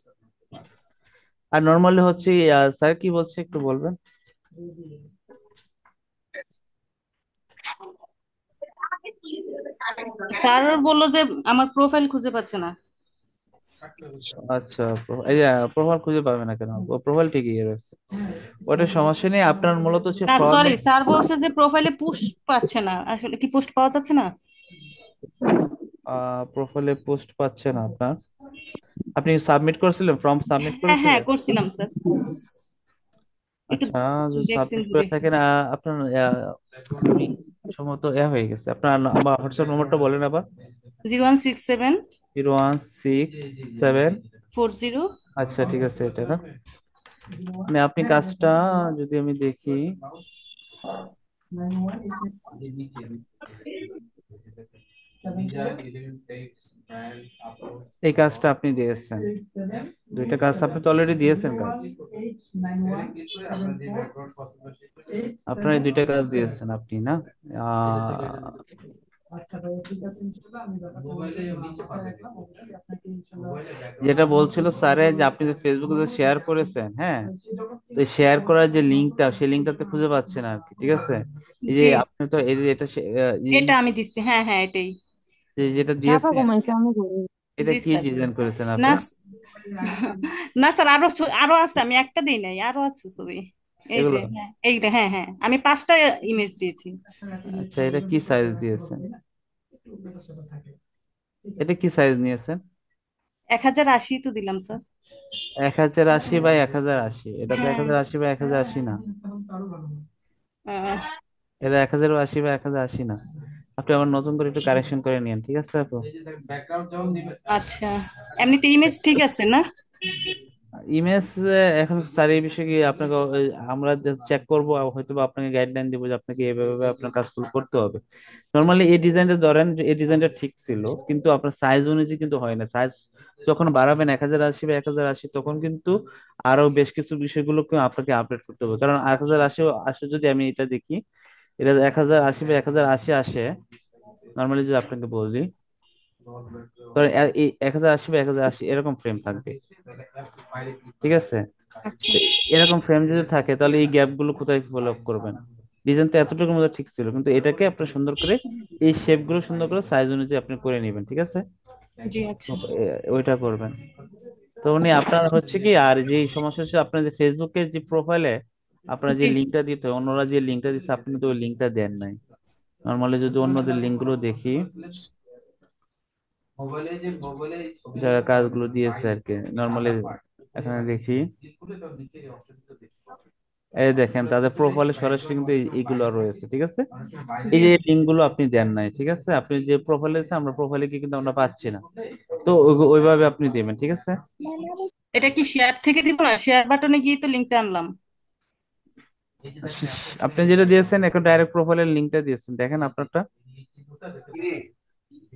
আর নর্মালি হচ্ছে স্যার কি বলছে একটু বলবেন? স্যার বললো যে আমার প্রোফাইল খুঁজে পাচ্ছে না। আচ্ছা এই যে প্রোফাইল খুঁজে পাবে না কেন? প্রোফাইল ঠিকই রয়েছে, ওটা সমস্যা নেই। আপনার মূলত হচ্ছে না ফ্রন্ট, সরি, স্যার বলছে যে প্রোফাইলে পুশ পাচ্ছে না। আসলে কি পোস্ট পাওয়া যাচ্ছে না? প্রোফাইলে পোস্ট পাচ্ছে না আপনার? আপনি সাবমিট করেছিলেন, ফর্ম সাবমিট হ্যাঁ হ্যাঁ, করেছিলেন? করছিলাম স্যার। একটু আচ্ছা যদি দেখতেন সাবমিট করে যদি। থাকেন আপনার আমি সম্ভবত হয়ে গেছে। আপনার আমার হোয়াটসঅ্যাপ নম্বরটা বলেন আবার। 0167 0167। 40। আচ্ছা ঠিক আছে, এটা না? মানে আপনি কাজটা যদি আমি দেখি, এই কাজটা আপনি দিয়েছেন, দুইটা কাজ আপনি তো অলরেডি দিয়েছেন কাজ, আপনার এই দুইটা কাজ দিয়েছেন আপনি না? যেটা বলছিল স্যারে যে আপনি যে ফেসবুকে যে শেয়ার করেছেন, হ্যাঁ, তো শেয়ার করার যে লিঙ্কটা, সেই লিঙ্কটাতে খুঁজে পাচ্ছেন আর কি, ঠিক আছে? এই যে জি, আপনি তো এই যে এটা এটা আমি দিচ্ছি, হ্যাঁ হ্যাঁ এটাই। যেটা চাপা দিয়েছেন, কমাইছে আমি করি। এটা জি কি স্যার। ডিজাইন করেছেন না আপনি? না স্যার, আরো আরো আছে, আমি একটা দিই নাই, আরো আছে ছবি। এই যে এগুলো, হ্যাঁ এইটা, হ্যাঁ হ্যাঁ আমি 5টা ইমেজ দিয়েছি। আচ্ছা, এটা কি সাইজ দিয়েছেন? এটা কি সাইজ নিয়েছেন? 1080 তো দিলাম স্যার। 1080 বাই 1080, এটা তো এক হ্যাঁ। হাজার আশি বাই 1080 না, আহ, এটা 1080 বাই 1080 না। আপনি আবার নতুন করে একটু কারেকশন করে নিন, ঠিক আছে আপু? আচ্ছা, এমনিতে ইমেজ ঠিক আছে না? ইমেজ এখন স্যার এই বিষয়ে কি আপনাকে আমরা চেক করবো, হয়তো বা আপনাকে গাইডলাইন দিব যে আপনাকে এভাবে আপনার কাজগুলো করতে হবে। নর্মালি এই ডিজাইনটা ধরেন যে এই ডিজাইনটা ঠিক ছিল, কিন্তু আপনার সাইজ অনুযায়ী কিন্তু হয় না। সাইজ যখন বাড়াবেন 1080 বাই 1080, তখন কিন্তু আরো বেশ কিছু বিষয়গুলোকে আপনাকে আপডেট করতে হবে। কারণ 1080 যদি আমি এটা দেখি, এটা 1080 বাই 1080 আসে। নর্মালি যদি আপনাকে বলি, ধরেন এই 1080 বাই 1080 এরকম ফ্রেম থাকবে, ঠিক আছে? আচ্ছা। তো এরকম ফ্রেম যদি থাকে, তাহলে এই গ্যাপ গুলো কোথায় ফলো আপ করবেন? ডিজাইন তো এতটুকুর মধ্যে ঠিক ছিল, কিন্তু এটাকে আপনি সুন্দর করে এই শেপ গুলো সুন্দর করে সাইজ অনুযায়ী আপনি করে নেবেন, ঠিক আছে? জি আচ্ছা। ওইটা করবেন। তো উনি আপনার হচ্ছে কি, আর যে সমস্যা হচ্ছে আপনার যে ফেসবুকে যে প্রোফাইলে আপনার যে জি লিঙ্কটা দিতে হয়, অন্যরা যে লিঙ্কটা দিচ্ছে আপনি তো ওই লিঙ্কটা দেন নাই। নর্মালি যদি অন্যদের লিঙ্ক গুলো দেখি, যারা কাজগুলো দিয়েছে আর কি, নর্মালি এখানে দেখি, এই দেখেন তাদের প্রোফাইলে সরাসরি কিন্তু এইগুলো রয়েছে, ঠিক আছে? এই জি। যে লিঙ্ক গুলো আপনি দেন নাই, ঠিক আছে? আপনি যে প্রোফাইলে আছে, আমরা প্রোফাইলে কি কিন্তু আমরা পাচ্ছি না। তো ওইভাবে আপনি দিবেন, ঠিক আছে? এটা কি শেয়ার থেকে দিব না? শেয়ার বাটনে গিয়ে তো লিঙ্কটা আনলাম। আপনি যেটা দিয়েছেন এখন ডাইরেক্ট প্রোফাইলের লিঙ্কটা দিয়েছেন, দেখেন আপনারটা।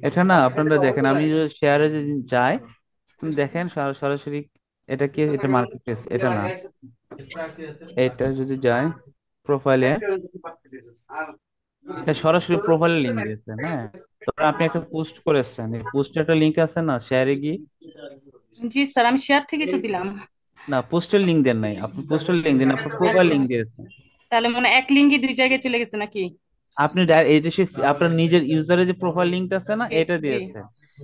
এটা না, আপনারা দেখেন, আমি যদি শেয়ারে যদি যাই, আপনি দেখেন সরাসরি এটা কি, এটা মার্কেট প্লেস, এটা না। এটা যদি যাই প্রোফাইলে, এটা সরাসরি প্রোফাইলে লিঙ্ক দিয়েছেন, হ্যাঁ। তবে আপনি একটা পোস্ট করেছেন, এই পোস্টে একটা লিঙ্ক আছে না, শেয়ারে গিয়ে? জি স্যার, আমি শেয়ার থেকে তো দিলাম। না, পোস্টের লিঙ্ক দেন নাই আপনি, পোস্টের লিঙ্ক দিন, আপনার প্রোফাইল আচ্ছা, লিঙ্ক দিয়েছেন। তাহলে মনে হয় এক লিঙ্কই 2 জায়গায় চলে গেছে নাকি? আপনি এটা আপনার নিজের ইউজারের যে প্রোফাইল লিঙ্কটা আছে না, জি এটা জি। দিয়েছেন।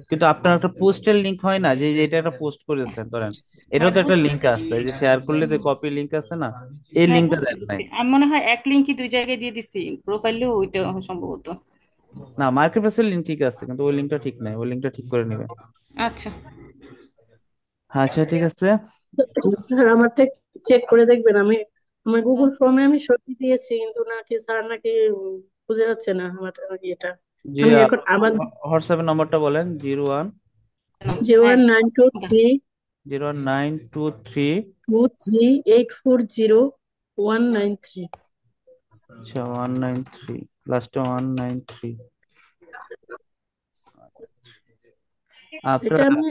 কিন্তু আপনার একটা পোস্টের লিঙ্ক হয় না, যে এটা একটা পোস্ট করেছেন ধরেন, এটাও হ্যাঁ তো একটা লিঙ্ক বুঝছি। আছে, এই যে শেয়ার করলে যে কপি লিঙ্ক আছে না, এই হ্যাঁ লিঙ্কটা বুঝছি দেন নাই। বুঝছি, আমি মনে হয় এক লিঙ্কই 2 জায়গায় দিয়ে দিছি, প্রোফাইলেও ওইটা সম্ভবত। না, মার্কেট প্লেসের লিঙ্ক ঠিক আছে, কিন্তু ওই লিঙ্কটা ঠিক নাই, ওই লিঙ্কটা ঠিক করে নেবেন। আচ্ছা। আচ্ছা, ঠিক আছে। স্যার আমারটা চেক করে দেখবেন। আমি আমার গুগল ফর্মে আমি সবই দিয়েছি, কিন্তু নাকি স্যার নাকি বুঝে যাচ্ছে না আমার ইয়েটা। জি, আমি এখন আবার হোয়াটসঅ্যাপের নাম্বারটা বলেন। 01 জিরো হ্যাঁ। One nine two three 0923। 23840 193। আচ্ছা, 193, লাস্টে 193। এটা আপনার আমি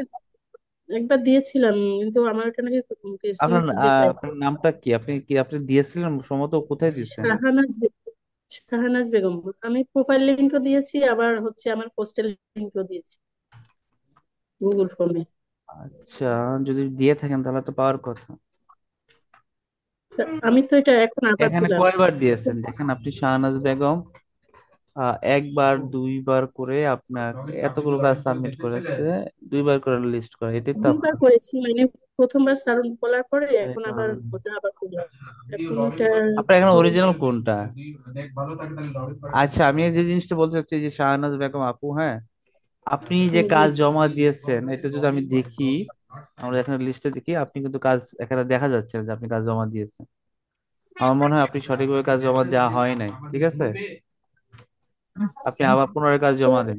একবার দিয়েছিলাম, কিন্তু আমার ওটা নাকি কিছু আপনার খুঁজে পাই। আপনার নামটা কি? আপনি দিয়েছিলেন সম্ভবত, কোথায় দিয়েছেন? শাহানাজ শাহানাজ বেগম। আমি প্রোফাইল লিংকও দিয়েছি, আবার হচ্ছে আমার পোস্টাল লিংকও দিয়েছি গুগল ফর্মে। আচ্ছা, যদি দিয়ে থাকেন তাহলে তো পাওয়ার কথা। আমি তো এটা এখন আবার এখানে দিলাম। কয়বার দিয়েছেন দেখেন আপনি, শাহনাজ বেগম। একবার দুইবার করে আপনার এতগুলো কাজ সাবমিট করেছে, দুইবার করে লিস্ট করে, এটাই তো দুইবার আপনার। করেছি, মানে প্রথমবার স্যার বলার পরে এখন আবার ওটা আবার করলাম। এখন এটা আপনার এখানে কি অরিজিনাল কোনটা? আচ্ছা, আমি যে জিনিসটা বলতে চাচ্ছি, যে শাহনাজ বেগম আপু, হ্যাঁ, আপনি যে জি কাজ জমা দিয়েছেন, এটা যদি আমি দেখি, আমরা এখানে লিস্টে দেখি, আপনি কিন্তু কাজ এখানে দেখা যাচ্ছে যে আপনি কাজ জমা দিয়েছেন। আমার মনে হয় আপনি সঠিকভাবে কাজ জমা দেওয়া হয় নাই, ঠিক আছে? আপনি আবার পুনরায় কাজ জমা দেন,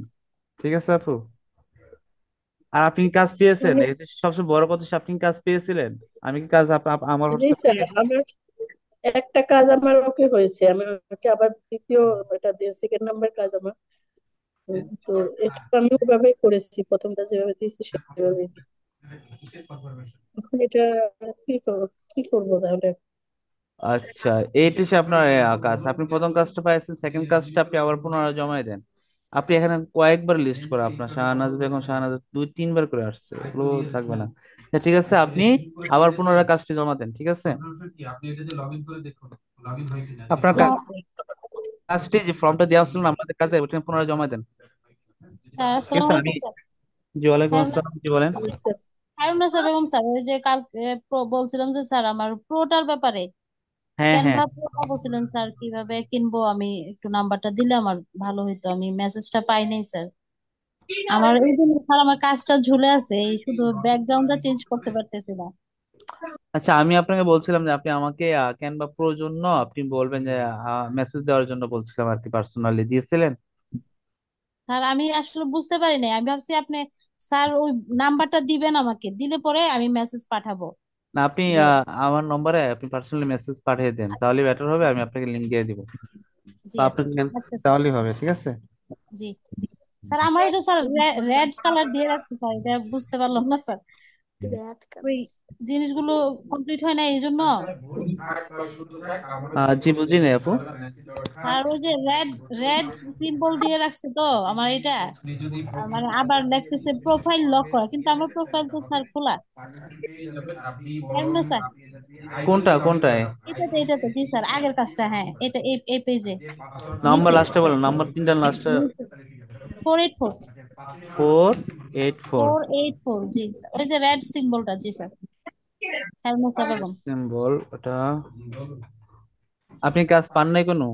ঠিক আছে আপু? আর আপনি কি কাজ পেয়েছেন? মানে এটা সবচেয়ে বড় কথা হচ্ছে, আপনি কি কাজ পেয়েছিলেন? আমি কি কাজ আমার জি হোয়াটসঅ্যাপ স্যার, থেকে? আমার একটা কাজ আমার ওকে হয়েছে, আমি ওকে আবার দ্বিতীয় এটা দিয়ে সেকেন্ড নাম্বার কাজ আমার। তো এটা আমি ওভাবেই করেছি, প্রথমটা যেভাবে দিয়েছি সেভাবেই। এখন এটা কি করবো তাহলে? আচ্ছা, এইটা সে আপনার কাজ, আপনি প্রথম কাজটা পাইছেন, সেকেন্ড কাজটা আপনি আবার পুনরায় জমা দেন। আপনি এখানে কয়েকবার লিস্ট করা, আপনার শাহনাজ বেগম শাহনাজ 2-3 বার করে আসছে, এগুলো থাকবে না। ঠিক আছে, আপনি আবার পুনরায় কাজটি জমা দেন, ঠিক আছে? আপনার জি স্যার। কাজটি যে ফর্মটা দেওয়া ছিল না আপনাদের কাছে, ওটা পুনরায় জমা দেন, স্যার ঠিক আছে? আসসালামু আমি, আলাইকুম স্যার। জি ওয়ালাইকুম হারুন আসসালাম, জি বলেন। হারুন্নাসা বেগম স্যার, ওই যে কালকে বলছিলাম যে স্যার আমার প্রোটার ব্যাপারে হ্যাঁ হ্যাঁ। ক্যানভা প্রোটা বলছিলেন স্যার, কিভাবে কিনবো আমি একটু নাম্বারটা দিলে আমার ভালো হইতো, আমি মেসেজটা পাই নাই স্যার। আমার এই জন্য স্যার আমার কাজটা ঝুলে আছে, এই শুধু ব্যাকগ্রাউন্ডটা চেঞ্জ করতে পারতেছি না। আচ্ছা, আমি আপনাকে বলছিলাম যে আপনি আমাকে ক্যানভা প্রোর জন্য আপনি বলবেন যে মেসেজ দেওয়ার জন্য বলছিলাম আর কি, পার্সোনালি দিয়েছিলেন স্যার আমি আসলে বুঝতে পারি নাই, আমি ভাবছি আপনি স্যার ওই নাম্বারটা দিবেন, আমাকে দিলে পরে আমি মেসেজ পাঠাবো না? আপনি যে। আমার নম্বরে আপনি পার্সোনালি মেসেজ পাঠিয়ে দেন, তাহলে বেটার হবে, আমি আপনাকে লিংক দিয়ে দিব, জি বা আচ্ছা। আপনাকে আচ্ছা স্যার। তাহলেই হবে, ঠিক আছে? জি স্যার, আমার এটা স্যার রেড কালার দিয়ে রাখছে স্যার, এটা বুঝতে পারলাম না স্যার, ওই জিনিসগুলো কমপ্লিট হয় না এই জন্য। জি বুঝি নাই আপু। আর ওই যে রেড রেড সিম্বল দিয়ে রাখছে তো আমার এটা, মানে আবার লিখতেছে প্রোফাইল লক করা, কিন্তু আমার প্রোফাইল তো স্যার খোলা। পারবেন না স্যার? কোনটা কোনটায়? এটাতে জি স্যার, আগের কাজটা, হ্যাঁ এটা এই পেজে নাম্বার নিচে লাস্টে বলেন, নাম্বার তিনটা লাস্টে। 484। 484। 484 জি স্যার, ওই যে রেড সিম্বলটা, জি স্যার। হ্যাঁ মোস্তাফা বেগম। সিম্বল ওটা। আপনি কাজ পান নাই কোনো?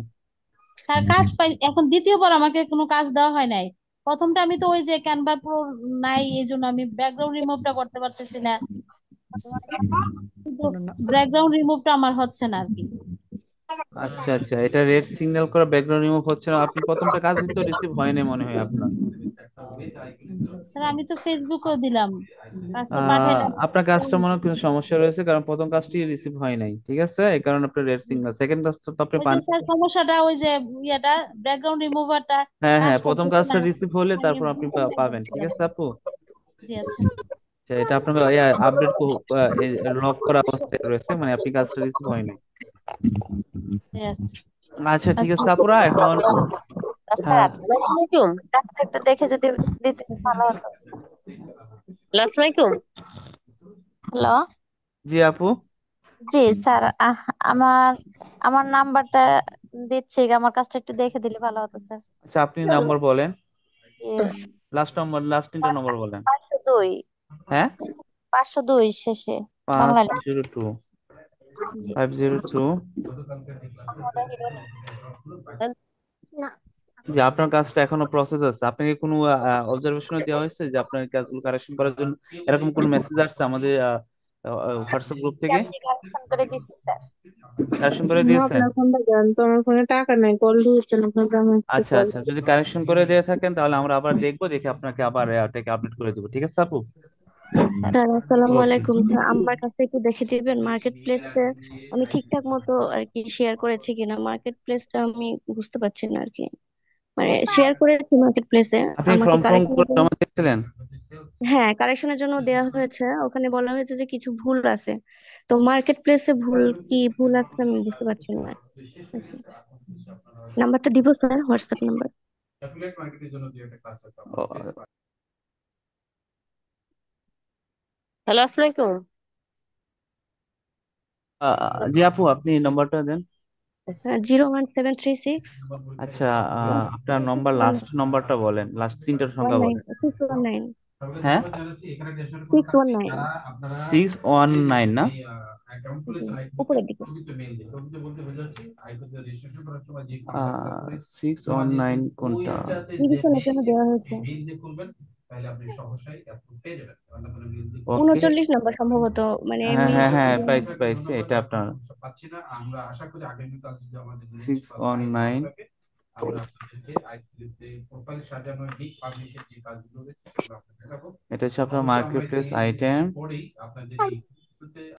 স্যার কাজ পাই, এখন দ্বিতীয়বার আমাকে কোনো কাজ দেওয়া হয় নাই। প্রথমটা আমি তো ওই যে ক্যানভা প্রো নাই, এই জন্য আমি ব্যাকগ্রাউন্ড রিমুভটা করতে পারতেছি না, কিন্তু ব্যাকগ্রাউন্ড রিমুভটা আমার হচ্ছে না আর কি। আচ্ছা আচ্ছা, এটা রেড সিগন্যাল করা ব্যাকগ্রাউন্ড রিমুভ হচ্ছে না, আপনি প্রথমটা কাজ দিতে রিসিভ হয়নি মনে হয় আপনার। স্যার আমি তো ফেসবুকেও দিলাম, কাজটা পাঠাইলাম। আপনার কাজটা মনে হয় কিছু সমস্যা রয়েছে, কারণ প্রথম কাজটি রিসিভ হয় নাই, ঠিক আছে? এই কারণে আপনার রেড সিগন্যাল, সেকেন্ড কাজটা তো আপনি ওই যে পান। স্যার সমস্যাটা ওই যে ইয়েটা, ব্যাকগ্রাউন্ড রিমুভারটা হ্যাঁ কাজ হ্যাঁ, প্রথম করতেছে না। কাজটা রিসিভ হলে আমি তারপর আপনি পাবেন, ঠিক আছে আপু? জি আচ্ছা। আচ্ছা, এটা আপনার আপডেট লক করা অবস্থায় রয়েছে, মানে আপনি কাজটা রিসিভ হয় নাই। জি আচ্ছা। আচ্ছা ঠিক আছে আপুরা, এখন স্যার হ্যাঁ। আসসালামু আলাইকুম, ডাক্তার একটু দেখে যদি দিতে ভালো হতো। হ্যালো আসসালামু আলাইকুম। হ্যালো। জি আপু। জি স্যার, আমার আমার নাম্বারটা দিচ্ছি, আমার কাজটা একটু দেখে দিলে ভালো হতো স্যার। আচ্ছা, আপনি নাম্বার বলেন, ইয়েস। লাস্ট নম্বর, লাস্ট তিনটা নম্বর বলেন। 502। হ্যাঁ, 502 শেষে, পাঁচ বাংলা লেখা। জিরো টু জি। 502। মোহাম্মদা হিরোনি। না। যে আপনার কাজটা এখনো প্রসেস আছে, আপনাকে কোনো অবজারভেশনে দেওয়া হয়েছে যে আপনার এই কাজগুলো কারেকশন করার জন্য এরকম কোনো মেসেজ আসছে আমাদের হোয়াটসঅ্যাপ গ্রুপ জি থেকে? আমি কারেকশন করে দিচ্ছি স্যার। কারেকশন করে না দিয়েছেন? আপনার ফোনটা দেন তো, আমার ফোনে টাকা নাই, কল দিয়েছেন আপনার গ্রামে একটা আচ্ছা কল। আচ্ছা, যদি কারেকশন করে দিয়ে থাকেন তাহলে আমরা আবার দেখবো, দেখে আপনাকে আবার এটাকে আপডেট করে দেবো, ঠিক আছে আপু? জি স্যার। স্যার আসসালামু ওকে। আলাইকুম স্যার, আমার কাছে একটু দেখে দিবেন মার্কেট প্লেসে আমি ঠিকঠাক মতো আর কি শেয়ার করেছি কিনা। মার্কেট প্লেসটা আমি বুঝতে পারছি না আর কি, মানে শেয়ার করেছি মার্কেট প্লেসে, আপনি আমাকে ফর্ম ফর্ম কারেকশনের করে জন্য, জমা দিয়েছিলেন? হ্যাঁ কারেকশনের জন্য দেওয়া হয়েছে, ওখানে বলা হয়েছে যে কিছু ভুল আছে। তো মার্কেট প্লেসে ভুল কি ভুল আছে আমি বুঝতে পারছি না আর কি। নাম্বারটা দিব স্যার, হোয়াটসঅ্যাপ নাম্বার। হ্যালো আসসালামু আলাইকুম। জি আপু, আপনি নাম্বারটা দেন। 01736 আচ্ছা, আপনার নম্বর, লাস্ট নম্বরটা বলেন, লাস্ট তিনটার ওয়ান সংখ্যা নাইন বলেন। 619। হ্যাঁ, 619। 619 না? জি, উপরের দিকে। 619 কোনটা? রিভিশনের জন্য দেওয়া হয়েছে। ওকে। 39 নম্বর সম্ভবত, মানে হ্যাঁ হ্যাঁ মিস। হ্যাঁ, পাইছি পাইছি, এটা আপনার 619। এটা হচ্ছে আপনার মার্কেট প্লেস আইটেম।